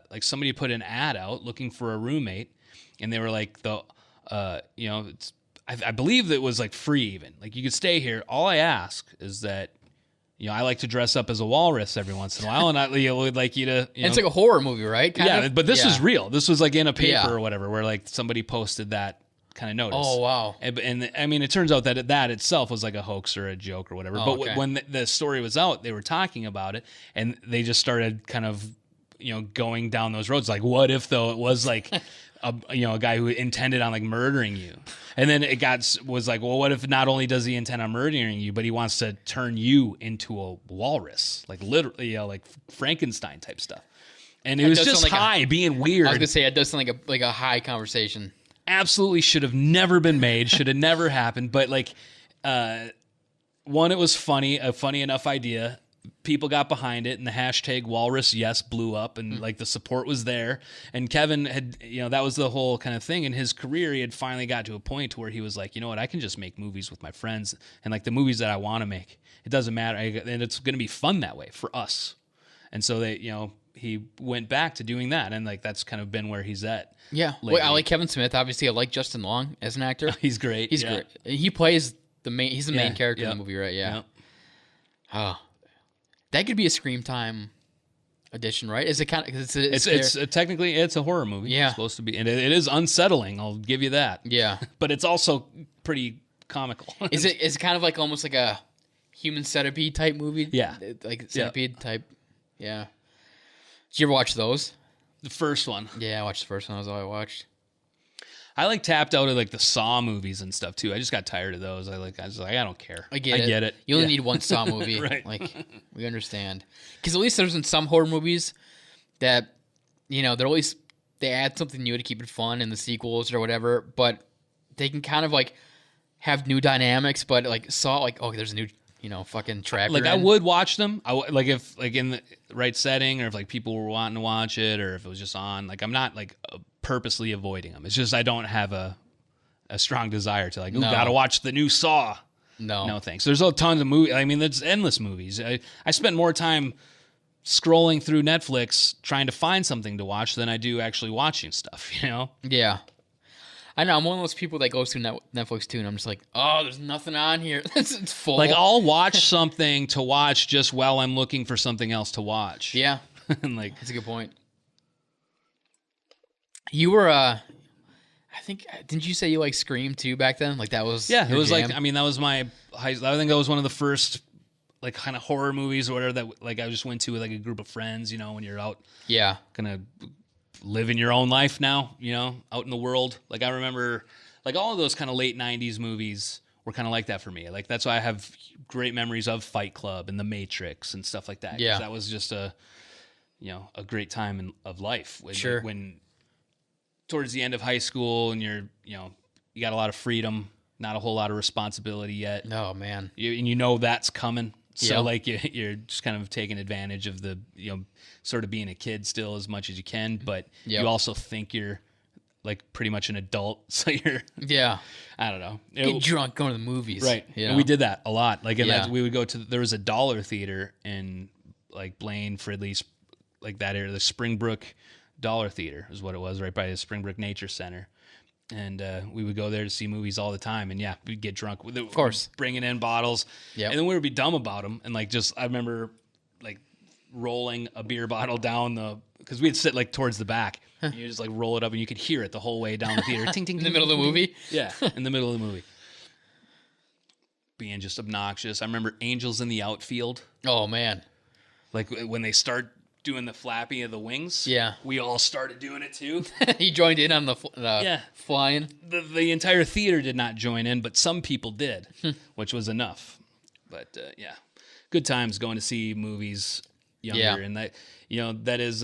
[SPEAKER 2] like somebody put an ad out looking for a roommate, and they were like I believe that it was like free even. Like you could stay here. All I ask is that, I like to dress up as a walrus every once in a while, and I would like you to.
[SPEAKER 1] And it's like a horror movie, right? Kind of?
[SPEAKER 2] But this was real. This was like in a paper or whatever, where like somebody posted that kind of notice.
[SPEAKER 1] Oh wow!
[SPEAKER 2] And I mean, it turns out that that itself was like a hoax or a joke or whatever.
[SPEAKER 1] Oh,
[SPEAKER 2] but when the story was out, they were talking about it, and they just started kind of going down those roads. Like, what if though it was like. A guy who intended on like murdering you, and then was like, well, what if not only does he intend on murdering you, but he wants to turn you into a walrus, like literally, like Frankenstein type stuff. And it was just being weird.
[SPEAKER 1] I was gonna say it does sound like a high conversation.
[SPEAKER 2] Absolutely should have never been made. Should have never happened. But like, one, it was funny, a funny enough idea. People got behind it, and the hashtag Walrus Yes blew up, and like the support was there. And Kevin had, that was the whole kind of thing in his career. He had finally got to a point where he was like, you know what, I can just make movies with my friends and like the movies that I want to make. It doesn't matter, and it's going to be fun that way for us. And so he went back to doing that, and like that's kind of been where he's at.
[SPEAKER 1] Yeah, well, I like Kevin Smith. Obviously, I like Justin Long as an actor.
[SPEAKER 2] He's great.
[SPEAKER 1] He's great. He plays the main. He's the main character in the movie, right? Yeah. Oh. That could be a Scream Time edition, right? Is it kind of? It's
[SPEAKER 2] technically it's a horror movie.
[SPEAKER 1] Yeah,
[SPEAKER 2] it's supposed to be, and it is unsettling. I'll give you that.
[SPEAKER 1] Yeah,
[SPEAKER 2] but it's also pretty comical.
[SPEAKER 1] Is it kind of like almost like a Human Centipede type movie?
[SPEAKER 2] Yeah,
[SPEAKER 1] like Centipede type. Yeah. Did you ever watch those?
[SPEAKER 2] The first one.
[SPEAKER 1] Yeah, I watched the first one. That was all I watched.
[SPEAKER 2] I like tapped out of like the Saw movies and stuff too. I just got tired of those. I was like, I don't care.
[SPEAKER 1] I get it. You only need one Saw movie.
[SPEAKER 2] Right.
[SPEAKER 1] Like, we understand. Because at least there's in some horror movies that, they're always, they add something new to keep it fun in the sequels or whatever, but they can kind of like have new dynamics, but like Saw, like, oh, there's a new, fucking trap.
[SPEAKER 2] Like I would watch them. Like if like in the right setting, or if like people were wanting to watch it, or if it was just on. Like I'm not like purposely avoiding them. It's just I don't have a strong desire to like, gotta watch the new Saw. No thanks. There's a ton of movies. I mean, there's endless movies. I spent more time scrolling through Netflix trying to find something to watch than I do actually watching stuff, you know?
[SPEAKER 1] Yeah. I know. I'm one of those people that goes through Netflix too, and I'm just like, oh, there's nothing on here. It's full.
[SPEAKER 2] Like, I'll watch something to watch just while I'm looking for something else to watch.
[SPEAKER 1] Yeah.
[SPEAKER 2] And like,
[SPEAKER 1] That's a good point. You were, I think, didn't you say you like Scream too back then? Like that was
[SPEAKER 2] yeah, it
[SPEAKER 1] your
[SPEAKER 2] was
[SPEAKER 1] jam?
[SPEAKER 2] like, I mean, that was my, I think that was one of the first like kind of horror movies or whatever that like I just went to with like a group of friends, you know, when you're out
[SPEAKER 1] Yeah.
[SPEAKER 2] gonna living your own life now, you know, out in the world. Like I remember like all of those kind of late 90s movies were kind of like that for me. Like that's why I have great memories of Fight Club and The Matrix and stuff like that. 'Cause
[SPEAKER 1] Yeah.
[SPEAKER 2] that was just a, you know, a great time of life.
[SPEAKER 1] Sure.
[SPEAKER 2] When towards the end of high school and you're, you know, you got a lot of freedom, not a whole lot of responsibility yet.
[SPEAKER 1] Oh man.
[SPEAKER 2] And you know that's coming. So
[SPEAKER 1] Yeah.
[SPEAKER 2] like you're just kind of taking advantage of the, you know, sort of being a kid still as much as you can, but
[SPEAKER 1] Yep.
[SPEAKER 2] you also think you're like pretty much an adult. So you're,
[SPEAKER 1] Yeah.
[SPEAKER 2] I don't know.
[SPEAKER 1] Get drunk going to the movies.
[SPEAKER 2] Right.
[SPEAKER 1] You
[SPEAKER 2] And
[SPEAKER 1] know?
[SPEAKER 2] we did that a lot. Like in
[SPEAKER 1] Yeah.
[SPEAKER 2] that, we would go to, there was a dollar theater in like Blaine, Fridley's, like that area, the Springbrook Dollar Theater is what it was, right by the Springbrook Nature Center. And we would go there to see movies all the time. And yeah, we'd get drunk with it. Of
[SPEAKER 1] course.
[SPEAKER 2] Bringing in bottles.
[SPEAKER 1] Yep.
[SPEAKER 2] And then we would be dumb about them. And like just, I remember like rolling a beer bottle down because we'd sit like towards the back. And you just like roll it up and you could hear it the whole way down the theater. Ting, ting,
[SPEAKER 1] In the
[SPEAKER 2] ting,
[SPEAKER 1] middle of the
[SPEAKER 2] ting, ting.
[SPEAKER 1] movie.
[SPEAKER 2] Yeah, in the middle of the movie. Being just obnoxious. I remember Angels in the Outfield.
[SPEAKER 1] Oh man.
[SPEAKER 2] Like when they start doing the flapping of the wings.
[SPEAKER 1] Yeah.
[SPEAKER 2] We all started doing it too.
[SPEAKER 1] He joined in on the
[SPEAKER 2] Yeah.
[SPEAKER 1] flying.
[SPEAKER 2] The entire theater did not join in, but some people did, which was enough. But yeah, good times going to see movies younger.
[SPEAKER 1] Yeah.
[SPEAKER 2] And that, you know, that is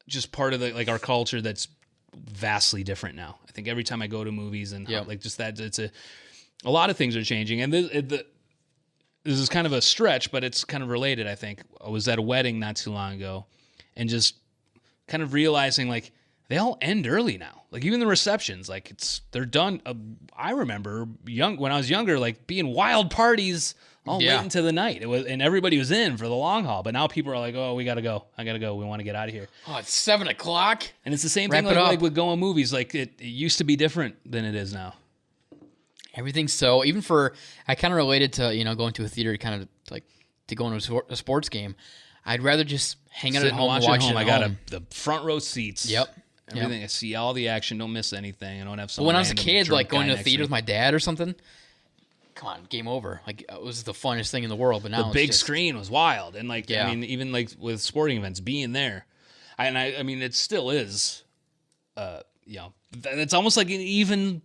[SPEAKER 2] just part of the, like our culture that's vastly different now. I think every time I go to movies and
[SPEAKER 1] Yep.
[SPEAKER 2] like just that, it's a lot of things are changing. And this is kind of a stretch, but it's kind of related, I think. I was at a wedding not too long ago and just kind of realizing like they all end early now. Like even the receptions, like they're done. I remember when I was younger, like being wild parties all
[SPEAKER 1] Yeah.
[SPEAKER 2] late into the night. It was, and everybody was in for the long haul. But now people are like, oh, we got to go. I got to go. We want to get out of here.
[SPEAKER 1] Oh, it's 7:00.
[SPEAKER 2] And it's the same
[SPEAKER 1] Wrap
[SPEAKER 2] thing
[SPEAKER 1] it up.
[SPEAKER 2] like with going movies. Like it used to be different than it is now.
[SPEAKER 1] Everything's so, even for, I kind of related to, you know, going to a theater kind of like to going to a sports game. I'd rather just hang out
[SPEAKER 2] Sit
[SPEAKER 1] at
[SPEAKER 2] and
[SPEAKER 1] home and watch it at
[SPEAKER 2] I got
[SPEAKER 1] home.
[SPEAKER 2] the front row seats.
[SPEAKER 1] Yep.
[SPEAKER 2] Everything. I see all the action. Don't miss anything. I don't have
[SPEAKER 1] But
[SPEAKER 2] some.
[SPEAKER 1] when I was a
[SPEAKER 2] random
[SPEAKER 1] kid,
[SPEAKER 2] drunk
[SPEAKER 1] like going
[SPEAKER 2] guy
[SPEAKER 1] to the
[SPEAKER 2] next
[SPEAKER 1] theater
[SPEAKER 2] me.
[SPEAKER 1] with my dad or something, come on, game over. Like it was the funnest thing in the world. But now
[SPEAKER 2] The
[SPEAKER 1] it's
[SPEAKER 2] big
[SPEAKER 1] just,
[SPEAKER 2] screen was wild, and like
[SPEAKER 1] Yeah.
[SPEAKER 2] I mean, even like with sporting events, being there, I mean, it still is. You know, it's almost like an even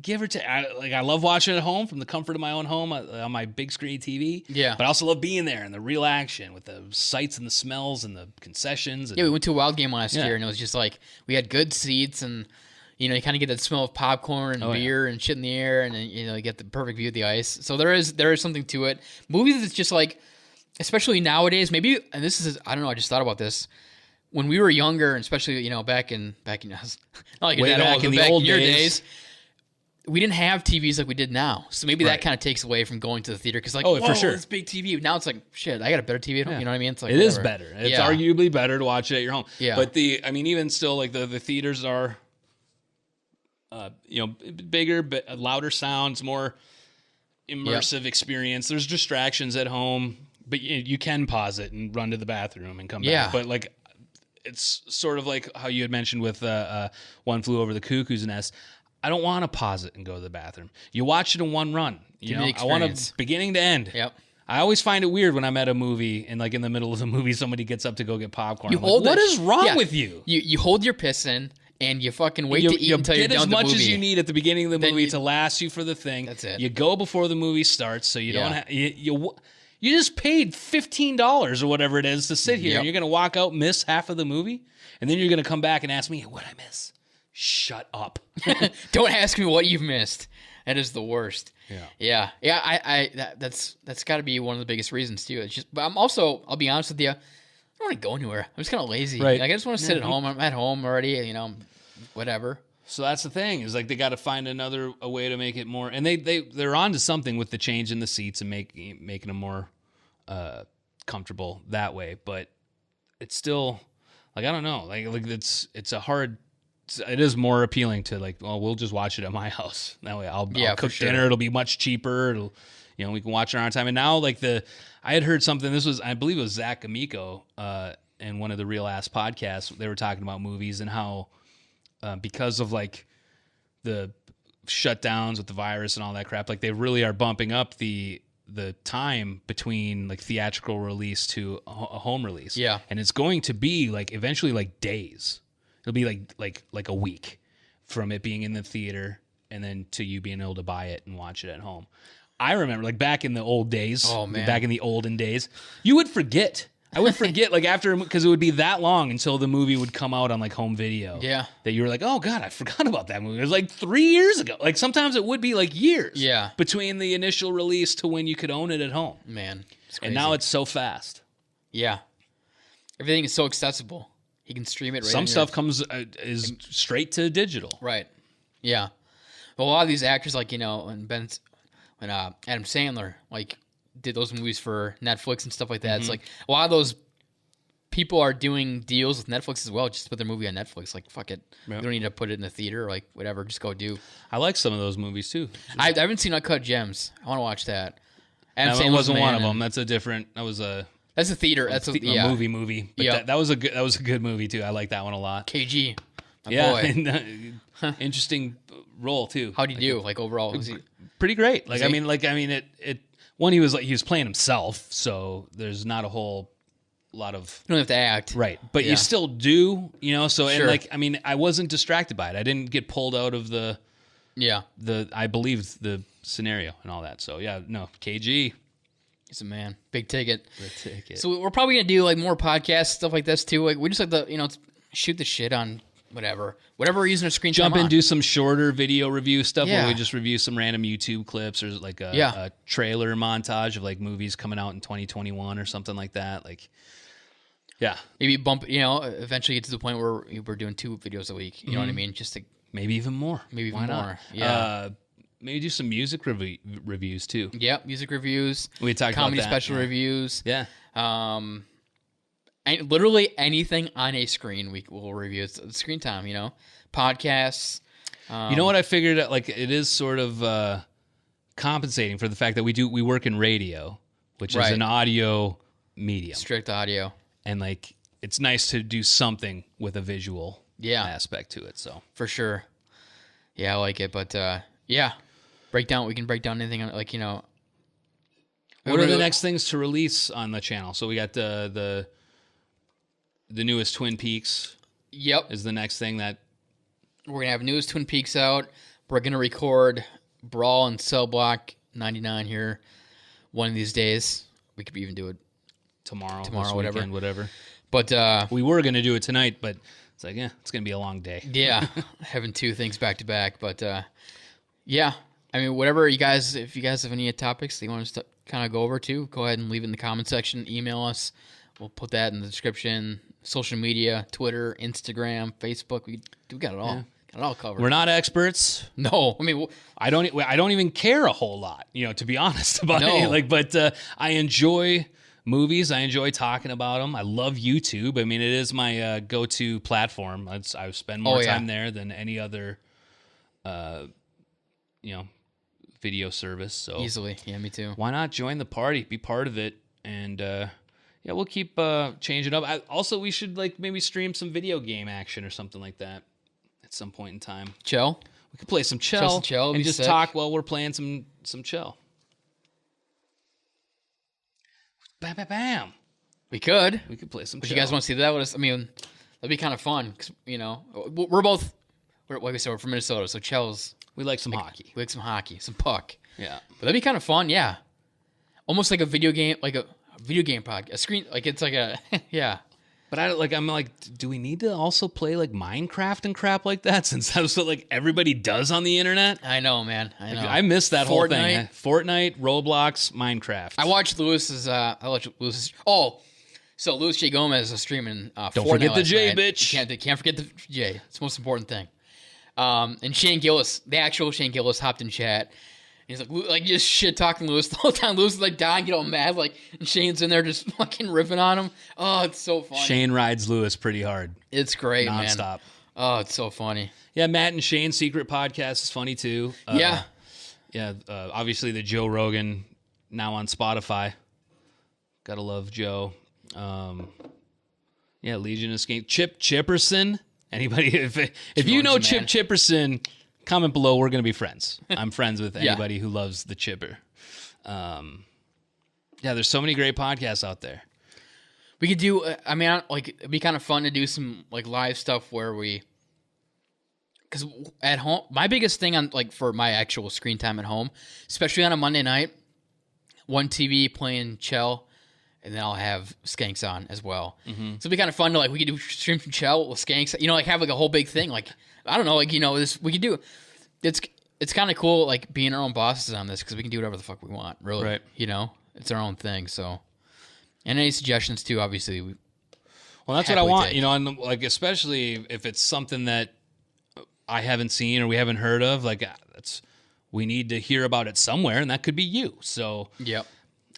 [SPEAKER 2] give or take. I love watching it at home from the comfort of my own home on my big screen TV.
[SPEAKER 1] Yeah.
[SPEAKER 2] but I also love being there and the real action with the sights and the smells and the concessions. And,
[SPEAKER 1] Yeah, we went to a Wild game last
[SPEAKER 2] Yeah.
[SPEAKER 1] year, and it was just like we had good seats, and you know, you kind of get that smell of popcorn and
[SPEAKER 2] Oh, yeah.
[SPEAKER 1] beer and shit in the air, and then, you know, you get the perfect view of the ice. So there is something to it. Movies, it's just like, especially nowadays, maybe, and this is, I don't know, I just thought about this. When we were younger, and especially, you know, back in not like you're
[SPEAKER 2] Way
[SPEAKER 1] that
[SPEAKER 2] back
[SPEAKER 1] old,
[SPEAKER 2] in
[SPEAKER 1] but
[SPEAKER 2] the
[SPEAKER 1] back
[SPEAKER 2] old
[SPEAKER 1] in your
[SPEAKER 2] days.
[SPEAKER 1] we didn't have TVs like we did now. So maybe
[SPEAKER 2] Right.
[SPEAKER 1] that kind of takes away from going to the theater, because like,
[SPEAKER 2] Oh, for
[SPEAKER 1] whoa,
[SPEAKER 2] sure.
[SPEAKER 1] this big TV. Now it's like, shit, I got a better TV at home.
[SPEAKER 2] Yeah.
[SPEAKER 1] You know what I mean? It's like,
[SPEAKER 2] It is
[SPEAKER 1] whatever.
[SPEAKER 2] better. It's
[SPEAKER 1] Yeah.
[SPEAKER 2] arguably better to watch it at your home.
[SPEAKER 1] Yeah.
[SPEAKER 2] But I mean, even still, like the theaters are, you know, bigger, but louder sounds, more immersive experience. There's distractions at home, but you can pause it and run to the bathroom and come
[SPEAKER 1] Yeah.
[SPEAKER 2] back. But like, it's sort of like how you had mentioned with One Flew Over the Cuckoo's Nest. I don't want to pause it and go to the bathroom. You watch it in one run. You
[SPEAKER 1] Give me
[SPEAKER 2] know,
[SPEAKER 1] the
[SPEAKER 2] I want
[SPEAKER 1] experience.
[SPEAKER 2] to beginning to end.
[SPEAKER 1] Yep.
[SPEAKER 2] I always find it weird when I'm at a movie and like in the middle of the movie, somebody gets up to go get popcorn.
[SPEAKER 1] You
[SPEAKER 2] I'm like,
[SPEAKER 1] hold
[SPEAKER 2] what
[SPEAKER 1] it-
[SPEAKER 2] is wrong
[SPEAKER 1] yeah.
[SPEAKER 2] with you?
[SPEAKER 1] You hold your piss in, and you fucking wait to eat
[SPEAKER 2] You
[SPEAKER 1] until you're
[SPEAKER 2] get
[SPEAKER 1] done
[SPEAKER 2] as
[SPEAKER 1] with the
[SPEAKER 2] much
[SPEAKER 1] movie.
[SPEAKER 2] as you need at the beginning of the
[SPEAKER 1] Then
[SPEAKER 2] movie
[SPEAKER 1] you-
[SPEAKER 2] to last you for the thing.
[SPEAKER 1] That's it.
[SPEAKER 2] You go before the movie starts, so you don't
[SPEAKER 1] Yeah.
[SPEAKER 2] have you just paid $15 or whatever it is to sit here,
[SPEAKER 1] Yep.
[SPEAKER 2] and you're gonna walk out, miss half of the movie, and then you're gonna come back and ask me what I miss. Shut up.
[SPEAKER 1] Don't ask me what you've missed. That is the worst.
[SPEAKER 2] Yeah.
[SPEAKER 1] Yeah. That's got to be one of the biggest reasons too. It's just, but I'm also, I'll be honest with you, I don't want to go anywhere. I'm just kind of lazy.
[SPEAKER 2] Right.
[SPEAKER 1] Like I just want to sit at home. I'm at home already. You know, whatever.
[SPEAKER 2] So that's the thing is like they got to find a way to make it more, and they're onto something with the change in the seats and making them more comfortable that way. But it's still like I don't know, like it's a hard. It is more appealing to like, well, we'll just watch it at my house. That way, I'll cook dinner. It'll be much cheaper. It'll, we can watch it on our time. And now, like I had heard something. This was, I believe, it was Zach Amico, in one of the Real Ass podcasts. They were talking about movies and how, because of like the shutdowns with the virus and all that crap, like they really are bumping up the time between like theatrical release to a home release.
[SPEAKER 1] Yeah,
[SPEAKER 2] and it's going to be like eventually like days. It'll be like a week from it being in the theater and then to you being able to buy it and watch it at home. I remember like back in the old days, back in the olden days, you would forget. I would forget like after, because it would be that long until the movie would come out on like home video.
[SPEAKER 1] Yeah.
[SPEAKER 2] That you were like, oh God, I forgot about that movie. It was like 3 years ago. Like sometimes it would be like years.
[SPEAKER 1] Yeah.
[SPEAKER 2] Between the initial release to when you could own it at home.
[SPEAKER 1] Man. It's crazy.
[SPEAKER 2] And now it's so fast.
[SPEAKER 1] Yeah. Everything is so accessible. You can stream it right.
[SPEAKER 2] Some stuff comes is straight to digital.
[SPEAKER 1] Right. Yeah. Well, a lot of these actors, like, when Adam Sandler, like, did those movies for Netflix and stuff like that, it's like a lot of those people are doing deals with Netflix as well, just to put their movie on Netflix. Like, fuck it. Yep. You don't need to put it in the theater or, like, whatever. Just go do.
[SPEAKER 2] I like some of those movies, too.
[SPEAKER 1] I haven't seen Uncut Gems. I want to watch that. Adam
[SPEAKER 2] Sandler wasn't one of them. That's a theater.
[SPEAKER 1] That's a
[SPEAKER 2] movie. But that was a good movie too. I like that one a lot.
[SPEAKER 1] KG,
[SPEAKER 2] boy. And, interesting role too.
[SPEAKER 1] How'd he do? Like overall, was he
[SPEAKER 2] pretty great? Like I mean, it. One, he was playing himself, so there's not a whole lot of.
[SPEAKER 1] You don't have to act,
[SPEAKER 2] right? But you still do, So
[SPEAKER 1] sure.
[SPEAKER 2] and I wasn't distracted by it. I didn't get pulled out of the.
[SPEAKER 1] Yeah.
[SPEAKER 2] I believed the scenario and all that. So KG.
[SPEAKER 1] He's a man. Big ticket. So we're probably going to do like more podcasts, stuff like this too. Like we just like to, shoot the shit on whatever we're using our screen
[SPEAKER 2] Jump
[SPEAKER 1] time
[SPEAKER 2] in,
[SPEAKER 1] on.
[SPEAKER 2] Do some shorter video review stuff
[SPEAKER 1] Yeah.
[SPEAKER 2] where we just review some random YouTube clips or like a trailer montage of like movies coming out in 2021 or something like that. Like, yeah.
[SPEAKER 1] Maybe bump, eventually get to the point where we're doing 2 videos a week. You know what I mean? Just to
[SPEAKER 2] maybe even more.
[SPEAKER 1] Why not?
[SPEAKER 2] More.
[SPEAKER 1] Yeah.
[SPEAKER 2] Maybe do some music reviews too.
[SPEAKER 1] Yep, music reviews.
[SPEAKER 2] We talked
[SPEAKER 1] comedy
[SPEAKER 2] about that.
[SPEAKER 1] Special reviews.
[SPEAKER 2] Yeah.
[SPEAKER 1] And literally anything on a screen we will review. It's screen time, podcasts.
[SPEAKER 2] You know what I figured out? Like it is sort of compensating for the fact that we work in radio, which is an audio medium,
[SPEAKER 1] strict audio,
[SPEAKER 2] and like it's nice to do something with a visual aspect to it. So
[SPEAKER 1] for sure, I like it. But we can break down anything like
[SPEAKER 2] What are the next things to release on the channel? So we got the newest Twin Peaks.
[SPEAKER 1] Yep,
[SPEAKER 2] is the next thing that
[SPEAKER 1] we're gonna have newest Twin Peaks out. We're gonna record Brawl and Cell Block 99 here one of these days. We could even do it
[SPEAKER 2] tomorrow,
[SPEAKER 1] whatever,
[SPEAKER 2] weekend, whatever.
[SPEAKER 1] But
[SPEAKER 2] we were gonna do it tonight, but it's like it's gonna be a long day.
[SPEAKER 1] Yeah, having 2 things back to back, but yeah. I mean, whatever you guys, if you guys have any topics that you want us to kind of go over to, go ahead and leave it in the comment section. Email us. We'll put that in the description. Social media, Twitter, Instagram, Facebook. We got it all.
[SPEAKER 2] Yeah.
[SPEAKER 1] Got it all covered.
[SPEAKER 2] We're not experts.
[SPEAKER 1] No. I mean,
[SPEAKER 2] I don't even care a whole lot, to be honest about it. But I enjoy movies. I enjoy talking about them. I love YouTube. I mean, it is my go-to platform. I spend more time there than any other, video service. So
[SPEAKER 1] easily, me too.
[SPEAKER 2] Why not join the party? Be part of it, and we'll keep changing up. We should maybe stream some video game action or something like that at some point in time.
[SPEAKER 1] Chell.
[SPEAKER 2] We could play some Chell and just talk while we're playing some Chell. Bam, bam, bam.
[SPEAKER 1] We could
[SPEAKER 2] play some.
[SPEAKER 1] But
[SPEAKER 2] Chell.
[SPEAKER 1] you guys want to see that with us? I mean, that'd be kind of fun. 'Cause, we're both. Like I said, we're from Minnesota, so Chell's.
[SPEAKER 2] We like some hockey.
[SPEAKER 1] We like some hockey, some puck.
[SPEAKER 2] Yeah.
[SPEAKER 1] But that'd be kind of fun, yeah. Almost like a video game, podcast. A screen, it's like a, yeah.
[SPEAKER 2] But I'm like, do we need to also play like Minecraft and crap like that? Since that's what everybody does on the internet.
[SPEAKER 1] I know, man. I know.
[SPEAKER 2] I miss that whole thing. Fortnite, Roblox, Minecraft.
[SPEAKER 1] I watched Lewis's. So Luis J. Gomez is streaming.
[SPEAKER 2] Don't forget the J, bitch.
[SPEAKER 1] You can't forget the J. It's the most important thing. And Shane Gillis, the actual Shane Gillis, hopped in chat. He's like just shit talking Lewis the whole time. Lewis is like dying, get all mad, like, and Shane's in there just fucking ripping on him. Oh, it's so funny.
[SPEAKER 2] Shane rides Lewis pretty hard.
[SPEAKER 1] It's great,
[SPEAKER 2] nonstop.
[SPEAKER 1] Man. Oh, it's so funny.
[SPEAKER 2] Yeah, Matt and Shane's secret podcast is funny too.
[SPEAKER 1] Yeah.
[SPEAKER 2] Obviously the Joe Rogan now on Spotify. Gotta love Joe. Legion Escape. Chip Chipperson. Anybody, if you know Chip Chipperson, comment below. We're gonna be friends. I'm friends with anybody who loves the Chipper. There's so many great podcasts out there.
[SPEAKER 1] We could do. It'd be kind of fun to do some like live stuff where we. Because at home, my biggest thing for my actual screen time at home, especially on a Monday night, one TV playing Chell, and then I'll have Skanks on as well. Mm-hmm. So it'd be kind of fun to we could do stream from Chell with Skanks, have a whole big thing. I don't know, this we could do. It's kind of cool being our own bosses on this because we can do whatever the fuck we want. Really,
[SPEAKER 2] right?
[SPEAKER 1] It's our own thing. So, and any suggestions too, obviously.
[SPEAKER 2] Well, that's what I want. And especially if it's something that I haven't seen or we haven't heard of, we need to hear about it somewhere, and that could be you. So,
[SPEAKER 1] yep.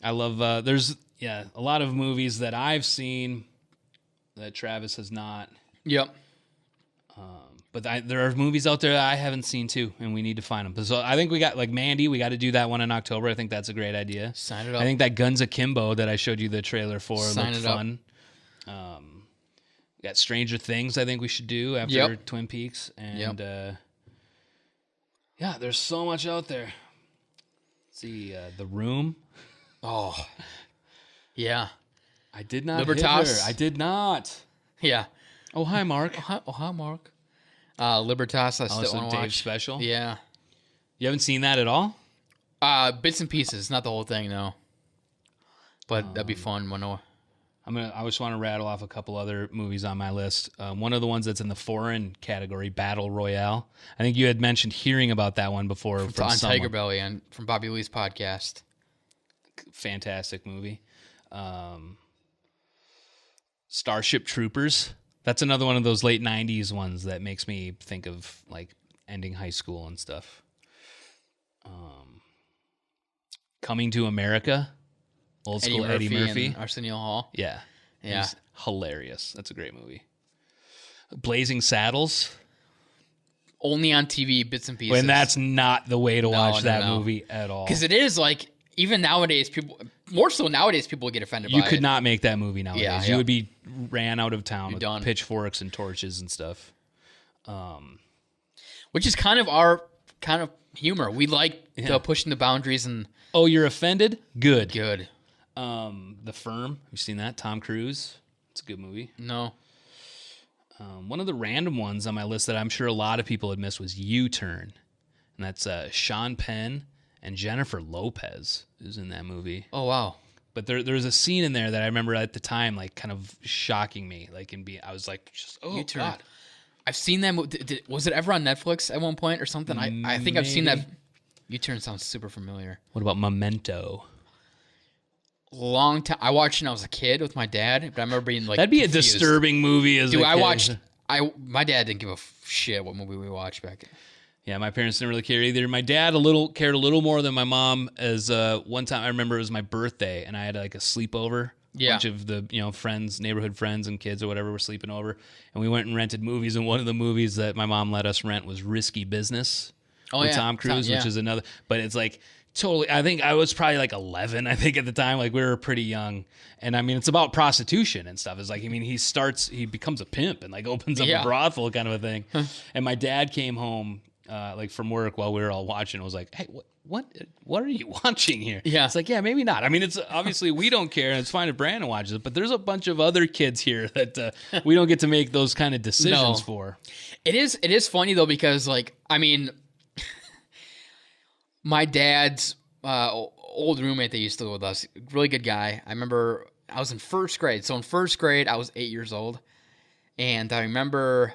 [SPEAKER 2] I love. There's a lot of movies that I've seen that Travis has not.
[SPEAKER 1] Yep.
[SPEAKER 2] But there are movies out there that I haven't seen too, and we need to find them. So I think we got Mandy. We got to do that one in October. I think that's a great idea.
[SPEAKER 1] Sign it up.
[SPEAKER 2] I think that Guns Akimbo that I showed you the trailer for looked fun. We got Stranger Things. I think we should do after Twin Peaks, and there's so much out there. Let's see, The Room.
[SPEAKER 1] Oh, yeah.
[SPEAKER 2] I did not.
[SPEAKER 1] Libertas.
[SPEAKER 2] I did not.
[SPEAKER 1] Yeah.
[SPEAKER 2] Oh, hi, Mark.
[SPEAKER 1] Hi, Mark. Libertas, I still want to watch.
[SPEAKER 2] Dave's special?
[SPEAKER 1] Yeah.
[SPEAKER 2] You haven't seen that at all?
[SPEAKER 1] Bits and pieces, not the whole thing, no. But that'd be fun.
[SPEAKER 2] I just want to rattle off a couple other movies on my list. One of the ones that's in the foreign category, Battle Royale. I think you had mentioned hearing about that one before from
[SPEAKER 1] on
[SPEAKER 2] someone.
[SPEAKER 1] Tiger Belly and from Bobby Lee's podcast.
[SPEAKER 2] Fantastic movie. Starship Troopers. That's another one of those late 90s ones that makes me think of ending high school and stuff. Coming to America. Old school Eddie Murphy.
[SPEAKER 1] And Arsenio Hall.
[SPEAKER 2] Yeah.
[SPEAKER 1] Yeah.
[SPEAKER 2] He's hilarious. That's a great movie. Blazing Saddles.
[SPEAKER 1] Only on TV, bits and pieces.
[SPEAKER 2] And that's not the way to watch that movie at all.
[SPEAKER 1] Because it is even nowadays, people get offended by it.
[SPEAKER 2] You could not make that movie nowadays.
[SPEAKER 1] Yeah,
[SPEAKER 2] you would be ran out of town with
[SPEAKER 1] done.
[SPEAKER 2] pitchforks and torches and stuff.
[SPEAKER 1] Which is kind of our kind of humor. We like the pushing the boundaries and...
[SPEAKER 2] Oh, you're offended? Good.
[SPEAKER 1] The
[SPEAKER 2] Firm. Have you seen that? Tom Cruise. It's a good movie.
[SPEAKER 1] No.
[SPEAKER 2] One of the random ones on my list that I'm sure a lot of people had missed was U-Turn. And that's Sean Penn and Jennifer Lopez who's in that movie.
[SPEAKER 1] Oh, wow.
[SPEAKER 2] But there's a scene in there that I remember at the time, kind of shocking me. I was oh,
[SPEAKER 1] U-Turn.
[SPEAKER 2] God.
[SPEAKER 1] I've seen that movie. Was it ever on Netflix at one point or something? I think I've seen that. U-Turn sounds super familiar.
[SPEAKER 2] What about Memento?
[SPEAKER 1] Long time. I watched it when I was a kid with my dad, but I remember being
[SPEAKER 2] that'd be confused. A disturbing movie as a kid.
[SPEAKER 1] My dad didn't give a shit what movie we watched back then.
[SPEAKER 2] Yeah, my parents didn't really care either. My dad cared a little more than my mom. As one time I remember it was my birthday and I had a sleepover. A bunch of the friends, neighborhood friends and kids or whatever were sleeping over, and we went and rented movies. And one of the movies that my mom let us rent was Risky Business. With Tom Cruise, which is another. But it's totally. I think I was probably 11. I think at the time, we were pretty young, and it's about prostitution and stuff. It's he becomes a pimp and opens up a brothel kind of a thing. And my dad came home from work while we were all watching. And was like, "Hey, what are you watching here?"
[SPEAKER 1] Yeah,
[SPEAKER 2] it's maybe not. It's obviously we don't care, and it's fine if Brandon watches it. But there's a bunch of other kids here that we don't get to make those kind of decisions for.
[SPEAKER 1] It is funny though because my dad's old roommate that used to live with us, really good guy. I remember I was in first grade. So in first grade, I was 8 years old. And I remember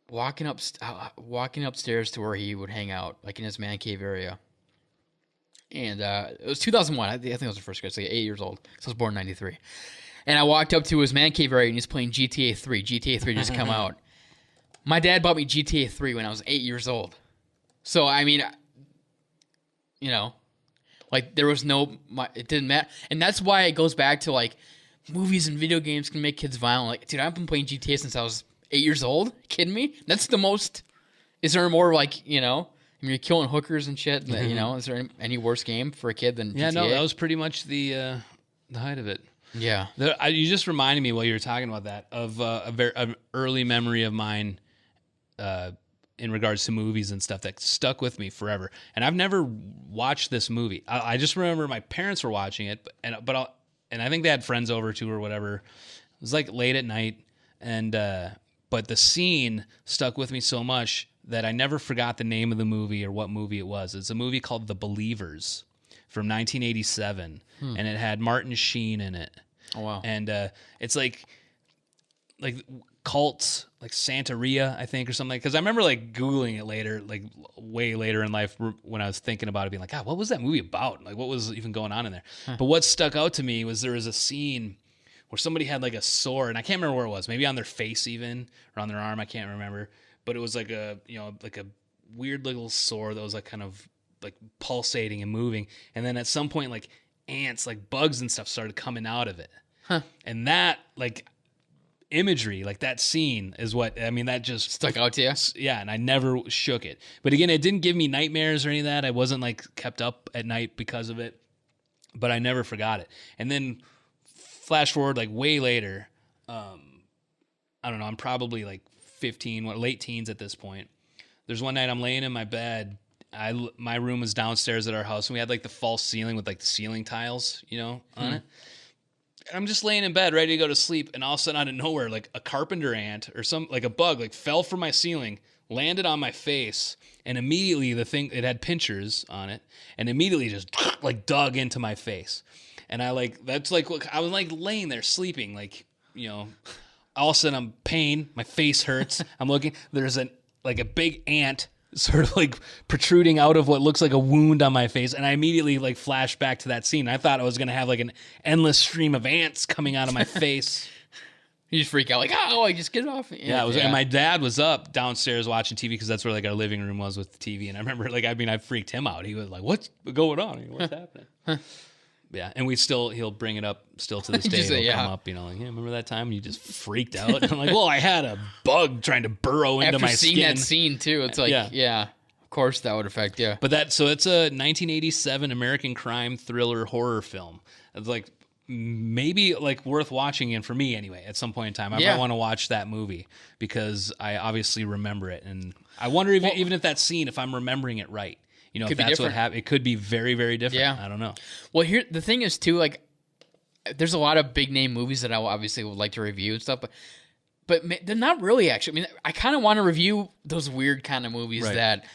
[SPEAKER 1] walking upstairs to where he would hang out, in his man cave area. And it was 2001. I think I was in first grade, so 8 years old. So I was born in 93. And I walked up to his man cave area, and he's playing GTA 3. GTA 3 just come out. My dad bought me GTA 3 when I was 8 years old. So, I mean, you know, like there was it didn't matter. And that's why it goes back to like movies and video games can make kids violent. Like, dude, I've been playing GTA since I was 8 years old. Kidding me? That's the most. Is there more like, you know, I mean, you're killing hookers and shit. You know, is there any worse game for a kid than GTA?
[SPEAKER 2] Yeah, no, that was pretty much the height of it.
[SPEAKER 1] Yeah.
[SPEAKER 2] You just reminded me while you were talking about that of an early memory of mine in regards to movies and stuff that stuck with me forever. And I've never watched this movie. I just remember my parents were watching it, and I think they had friends over too or whatever. It was like late at night, and but the scene stuck with me so much that I never forgot the name of the movie or what movie it was. It's a movie called The Believers from 1987, and it had Martin Sheen in it.
[SPEAKER 1] Oh, wow.
[SPEAKER 2] And it's like cults, like Santeria, I think, or something. Because I remember like Googling it later, like way later in life when I was thinking about it, being like, God, what was that movie about? Like, what was even going on in there? But what stuck out to me was there was a scene where somebody had like a sore, and I can't remember where it was, maybe on their face even, or on their arm, I can't remember. But it was like a weird little sore that was like kind of like pulsating and moving. And then at some point, like ants, like bugs and stuff started coming out of it. And that like imagery, like that scene is what, I mean, that just
[SPEAKER 1] Stuck out to you?
[SPEAKER 2] Yeah, and I never shook it. But again, it didn't give me nightmares or any of that. I wasn't like kept up at night because of it, but I never forgot it. And then flash forward like way later, I don't know, I'm probably like 15, late teens at this point. There's one night I'm laying in my bed. My room was downstairs at our house, and we had like the false ceiling with like the ceiling tiles, you know, on it. And I'm just laying in bed ready to go to sleep, and all of a sudden out of nowhere, like a carpenter ant or like a bug like fell from my ceiling, landed on my face, and immediately it had pinchers on it, and immediately just like dug into my face. And I was like laying there sleeping, like, you know, all of a sudden I'm pain, my face hurts. I'm looking, there's a big ant sort of like protruding out of what looks like a wound on my face, and I immediately like flash back to that scene. I thought I was gonna have like an endless stream of ants coming out of my face.
[SPEAKER 1] You just freak out like, oh, I just get it off.
[SPEAKER 2] Yeah, and my dad was up downstairs watching TV because that's where like our living room was with the TV. And I remember I freaked him out. He was like, "What's going on? What's happening?" Yeah, and he'll bring it up still to this day. It'll come up, you know, like, yeah, remember that time you just freaked out? And I'm like, well, I had a bug trying to burrow into my skin.
[SPEAKER 1] After seeing that scene too, it's like, yeah, of course that would affect you.
[SPEAKER 2] But it's a 1987 American crime thriller horror film. It's like maybe like worth watching, and for me anyway, at some point in time, I might want to watch that movie because I obviously remember it, and I wonder even if that scene, if I'm remembering it right. You know, if that's what happened, it could be very, very different. Yeah. I don't know.
[SPEAKER 1] Well, the thing is too, like, there's a lot of big name movies that I obviously would like to review and stuff, but they're not really actually. I mean, I kind of want to review those weird kind of movies that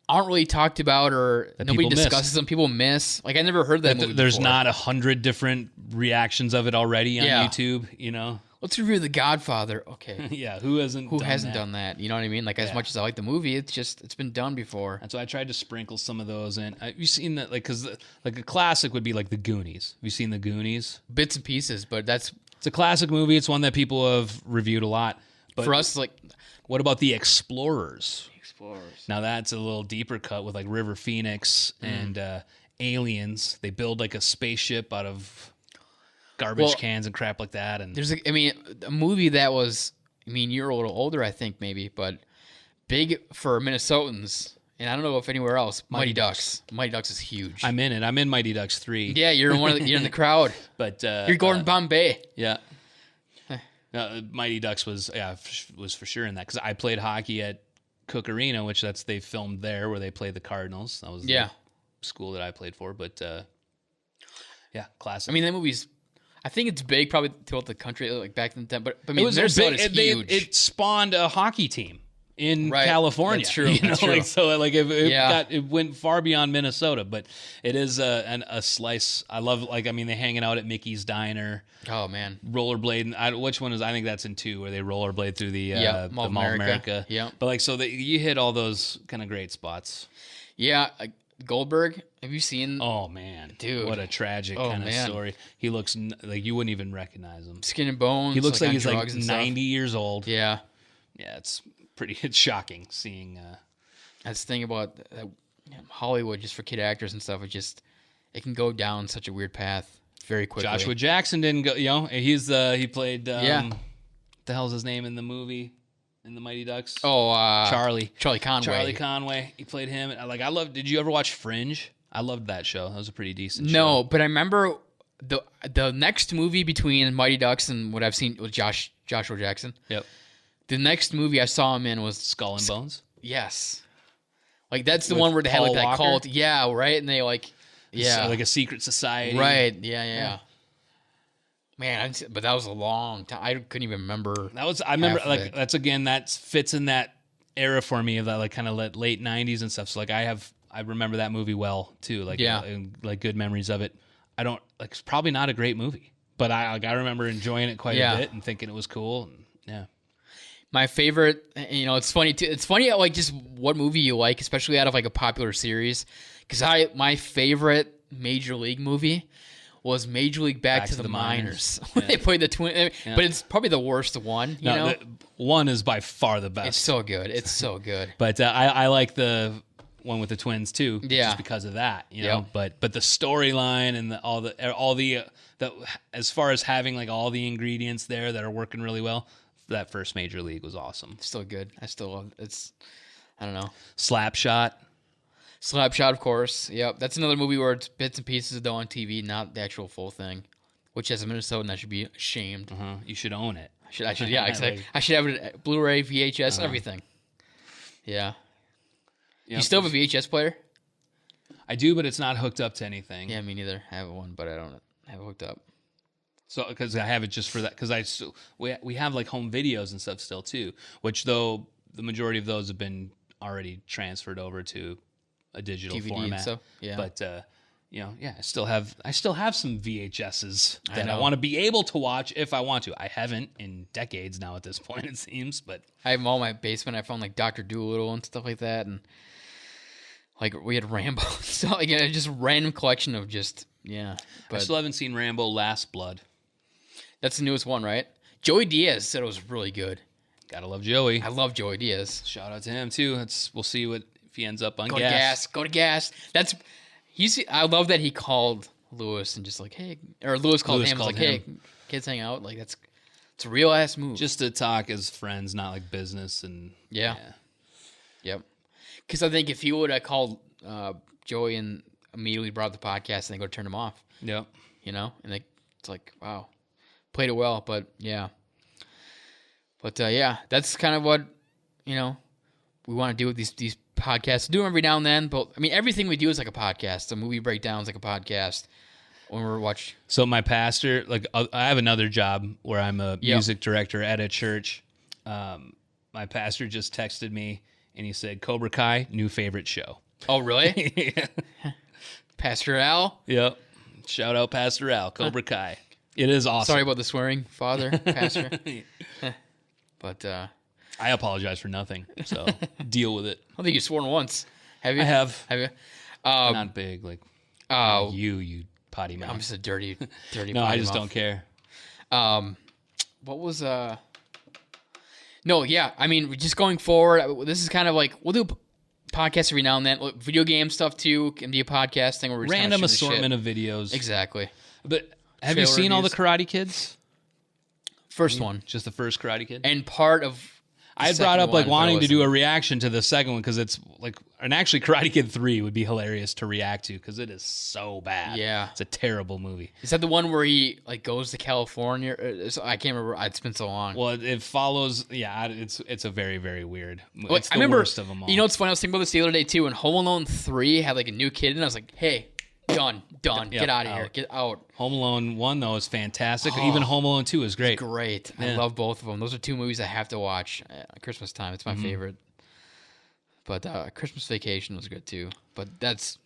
[SPEAKER 1] aren't really talked about or that nobody discusses them. People miss. Like, I never heard that movie
[SPEAKER 2] There's
[SPEAKER 1] before.
[SPEAKER 2] not 100 different reactions of it already on YouTube, you know?
[SPEAKER 1] Let's review The Godfather. Okay.
[SPEAKER 2] Yeah, who hasn't
[SPEAKER 1] done that? You know what I mean? Like, as much as I like the movie, it's been done before.
[SPEAKER 2] And so I tried to sprinkle some of those in. You've seen that, like, because like a classic would be like The Goonies. Have you seen The Goonies?
[SPEAKER 1] Bits and pieces, but it's
[SPEAKER 2] a classic movie. It's one that people have reviewed a lot. But
[SPEAKER 1] for us, like,
[SPEAKER 2] what about The Explorers? Now that's a little deeper cut with like River Phoenix and aliens. They build like a spaceship out of garbage cans and crap like that. And
[SPEAKER 1] there's a movie that was, you're a little older, I think, maybe, but big for Minnesotans, and I don't know if anywhere else. Mighty Ducks. Mighty Ducks is huge.
[SPEAKER 2] I'm in it. I'm in Mighty Ducks 3.
[SPEAKER 1] Yeah, you're you're in the crowd.
[SPEAKER 2] But
[SPEAKER 1] you're Gordon Bombay.
[SPEAKER 2] Yeah. Mighty Ducks was for sure in that because I played hockey at Cook Arena, which they filmed there where they play the Cardinals. That was the school that I played for. But classic.
[SPEAKER 1] That movie's. I think it's big, probably throughout the country, like back in the time. But Minnesota is huge.
[SPEAKER 2] It spawned a hockey team in California.
[SPEAKER 1] That's true. That's true.
[SPEAKER 2] It went far beyond Minnesota, but it is a slice. I love they hanging out at Mickey's Diner.
[SPEAKER 1] Oh man,
[SPEAKER 2] rollerblading. Which one is? I think that's in 2 where they rollerblade through the Mall of America.
[SPEAKER 1] Yeah,
[SPEAKER 2] but you hit all those kind of great spots.
[SPEAKER 1] Yeah. Goldberg, have you seen?
[SPEAKER 2] Oh man,
[SPEAKER 1] dude,
[SPEAKER 2] what a tragic kind of story. He looks like you wouldn't even recognize him.
[SPEAKER 1] Skin and bones.
[SPEAKER 2] He looks like he's like 90 years old.
[SPEAKER 1] Yeah,
[SPEAKER 2] it's it's shocking seeing.
[SPEAKER 1] That's the thing about Hollywood, just for kid actors and stuff. It can go down such a weird path very quickly.
[SPEAKER 2] Joshua Jackson didn't go. He played. What the hell's his name in the movie? In the Mighty Ducks?
[SPEAKER 1] Oh,
[SPEAKER 2] Charlie
[SPEAKER 1] Conway.
[SPEAKER 2] Charlie Conway. He played him. I love. Did you ever watch Fringe? I loved that show. That was a pretty decent show.
[SPEAKER 1] No, but I remember the next movie between Mighty Ducks and what I've seen with Joshua Jackson.
[SPEAKER 2] Yep.
[SPEAKER 1] The next movie I saw him in was
[SPEAKER 2] Skull and Bones.
[SPEAKER 1] Yes. Like that's the
[SPEAKER 2] With
[SPEAKER 1] one where they had like
[SPEAKER 2] Paul
[SPEAKER 1] that
[SPEAKER 2] Walker?
[SPEAKER 1] cult. Yeah, right. And they
[SPEAKER 2] So, like a secret society.
[SPEAKER 1] right. Yeah. Man, but that was a long time. I couldn't even remember.
[SPEAKER 2] I remember
[SPEAKER 1] half of
[SPEAKER 2] like
[SPEAKER 1] it.
[SPEAKER 2] that's again that fits in that era for me of that like kind of late 90s and stuff. So like I remember that movie well too. Like and, like good memories of it. I don't like it's probably not a great movie, but I remember enjoying it quite a bit and thinking it was cool. And, yeah.
[SPEAKER 1] My favorite, it's funny too. It's funny like just what movie you like, especially out of like a popular series. Because my favorite Major League movie was Major League Back to the Minors. When they played the twin, but it's probably the worst one. You know,
[SPEAKER 2] one is by far the best.
[SPEAKER 1] It's so good. It's so good.
[SPEAKER 2] But I like the one with the twins too, just because of that. You know, but the storyline and all the as far as having like all the ingredients there that are working really well. That first Major League was awesome.
[SPEAKER 1] Still good. I still love it. I don't know.
[SPEAKER 2] Slapshot,
[SPEAKER 1] of course. Yep. That's another movie where it's bits and pieces though on TV, not the actual full thing. Which as a Minnesotan, I should be ashamed.
[SPEAKER 2] You should own it.
[SPEAKER 1] I should. Yeah. I should have it at Blu-ray, VHS, everything. Yeah.
[SPEAKER 2] Yep.
[SPEAKER 1] You still have a VHS player?
[SPEAKER 2] I do, but it's not hooked up to anything.
[SPEAKER 1] Yeah, me neither. I have one, but I don't have it hooked up.
[SPEAKER 2] So, because I have it just for that, because we have like home videos and stuff still too, which though the majority of those have been already transferred over to a digital
[SPEAKER 1] DVD
[SPEAKER 2] format.
[SPEAKER 1] and stuff. Yeah.
[SPEAKER 2] But I still have some VHSs that I want to be able to watch if I want to. I haven't in decades now at this point, it seems. But
[SPEAKER 1] I have them all in my basement. I found like Dr. Dolittle and stuff like that, and like we had Rambo. So like just a random collection of just
[SPEAKER 2] I
[SPEAKER 1] But
[SPEAKER 2] still haven't seen Rambo: Last Blood.
[SPEAKER 1] that's the newest one, right? Joey Diaz said it was really good.
[SPEAKER 2] Gotta love Joey.
[SPEAKER 1] I love Joey Diaz.
[SPEAKER 2] Shout out to him too. We'll see if he ends up on
[SPEAKER 1] Go
[SPEAKER 2] gas.
[SPEAKER 1] to gas. I love that he called Lewis and just like, hey, or Lewis called him. Like, hey, kids hang out. Like it's a real ass move.
[SPEAKER 2] Just to talk as friends, not like business. And
[SPEAKER 1] Yep. Because I think if he would have called Joey and immediately brought up the podcast, and they go turn him off.
[SPEAKER 2] Yep.
[SPEAKER 1] And it's like, wow, played it well, but yeah. But that's kind of what we want to do with these podcasts. Do them every now and then, but I mean, everything we do is like a podcast. The movie breakdowns like a podcast. When we're watching.
[SPEAKER 2] So my pastor, like I have another job where I'm a music director at a church. My pastor just texted me and he said, "Cobra Kai, new favorite show."
[SPEAKER 1] Oh, really? Pastor Al?
[SPEAKER 2] Yep. Shout out Pastor Al, Cobra Kai. It is awesome.
[SPEAKER 1] Sorry about the swearing, Father, Pastor. But
[SPEAKER 2] I apologize for nothing, so deal with it.
[SPEAKER 1] I don't think you've sworn once. Have you?
[SPEAKER 2] I have.
[SPEAKER 1] Have you?
[SPEAKER 2] Not big, like you potty mouth.
[SPEAKER 1] I'm just a dirty
[SPEAKER 2] No, I just don't care.
[SPEAKER 1] What was No, yeah. I mean, just going forward, this is kind of like we'll do podcasts every now and then. Video game stuff too can be a podcast thing where we're just
[SPEAKER 2] Random
[SPEAKER 1] kinda shooting
[SPEAKER 2] assortment
[SPEAKER 1] shit.
[SPEAKER 2] of videos.
[SPEAKER 1] Exactly.
[SPEAKER 2] But have you seen all the Karate Kids?
[SPEAKER 1] First one,
[SPEAKER 2] Just the first Karate Kid?
[SPEAKER 1] and part of.
[SPEAKER 2] I had brought up like wanting to do a reaction to the second one because it's like, and actually Karate Kid 3 would be hilarious to react to because it is so bad.
[SPEAKER 1] Yeah.
[SPEAKER 2] It's a terrible movie.
[SPEAKER 1] Is that the one where he like goes to California? I can't remember. It's been so long.
[SPEAKER 2] Well, it follows. Yeah, it's a very, very weird.
[SPEAKER 1] Like,
[SPEAKER 2] It's the
[SPEAKER 1] I remember,
[SPEAKER 2] worst of them all.
[SPEAKER 1] You know what's funny? I was thinking about this the other day too. When Home Alone 3 had like a new kid, and I was like, "Hey, done, get out of here, get out."
[SPEAKER 2] Home Alone 1 though is fantastic. Even Home Alone 2 is great.
[SPEAKER 1] Great, I love both of them. Those are two movies I have to watch at Christmas time. It's my favorite. But Christmas Vacation was good too. But that's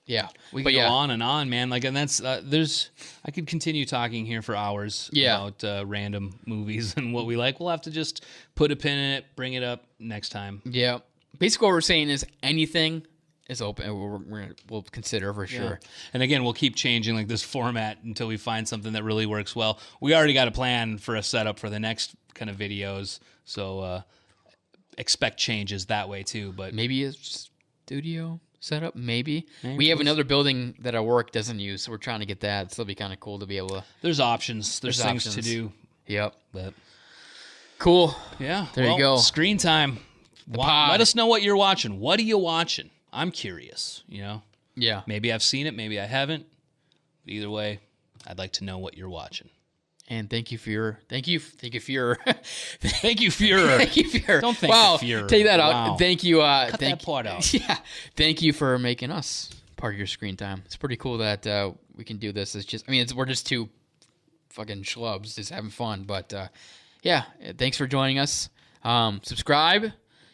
[SPEAKER 2] We can go on and on, man. Like, and that's I could continue talking here for hours about random movies and what we like. We'll have to just put a pin in it, bring it up next time.
[SPEAKER 1] Yeah. Basically, what we're saying is anything is open. We'll consider for sure.
[SPEAKER 2] And again, we'll keep changing like this format until we find something that really works well. We already got a plan for a setup for the next kind of videos. So expect changes that way too. But
[SPEAKER 1] Maybe a studio setup. Maybe.
[SPEAKER 2] Maybe.
[SPEAKER 1] We have another building that our work doesn't use, so we're trying to get that. So it'll be kind of cool to be able to.
[SPEAKER 2] there's options. There's things to
[SPEAKER 1] options.
[SPEAKER 2] do.
[SPEAKER 1] Yep.
[SPEAKER 2] But
[SPEAKER 1] Cool.
[SPEAKER 2] yeah,
[SPEAKER 1] There you go.
[SPEAKER 2] Screen time.
[SPEAKER 1] pod.
[SPEAKER 2] Let us know what you're watching. What are you watching? I'm curious.
[SPEAKER 1] Yeah.
[SPEAKER 2] Maybe I've seen it. Maybe I haven't. Either way, I'd like to know what you're watching.
[SPEAKER 1] And thank you for your.
[SPEAKER 2] Thank you, Fuhrer.
[SPEAKER 1] Thank you for your.
[SPEAKER 2] Don't thank
[SPEAKER 1] wow,
[SPEAKER 2] the Fuhrer.
[SPEAKER 1] take that out.
[SPEAKER 2] Wow.
[SPEAKER 1] Thank you.
[SPEAKER 2] Cut
[SPEAKER 1] Thank
[SPEAKER 2] that part out.
[SPEAKER 1] Yeah. Thank you for making us part of your screen time. It's pretty cool that we can do this. It's just. I mean, we're just two fucking schlubs just having fun. But yeah, thanks for joining us. Subscribe,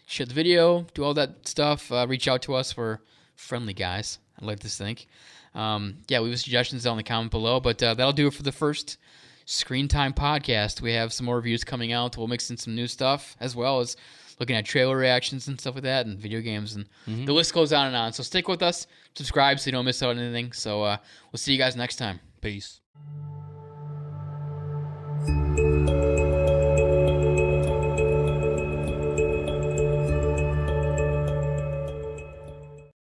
[SPEAKER 1] share the video, do all that stuff. Reach out to us. We're friendly guys. I'd like to think. Yeah, leave us suggestions down in the comment below. But that'll do it for the first Screen Time podcast. We have some more reviews coming out. We'll mix in some new stuff as well as looking at trailer reactions and stuff like that and video games. And the list goes on and on. So stick with us. Subscribe so you don't miss out on anything. So we'll see you guys next time.
[SPEAKER 2] Peace.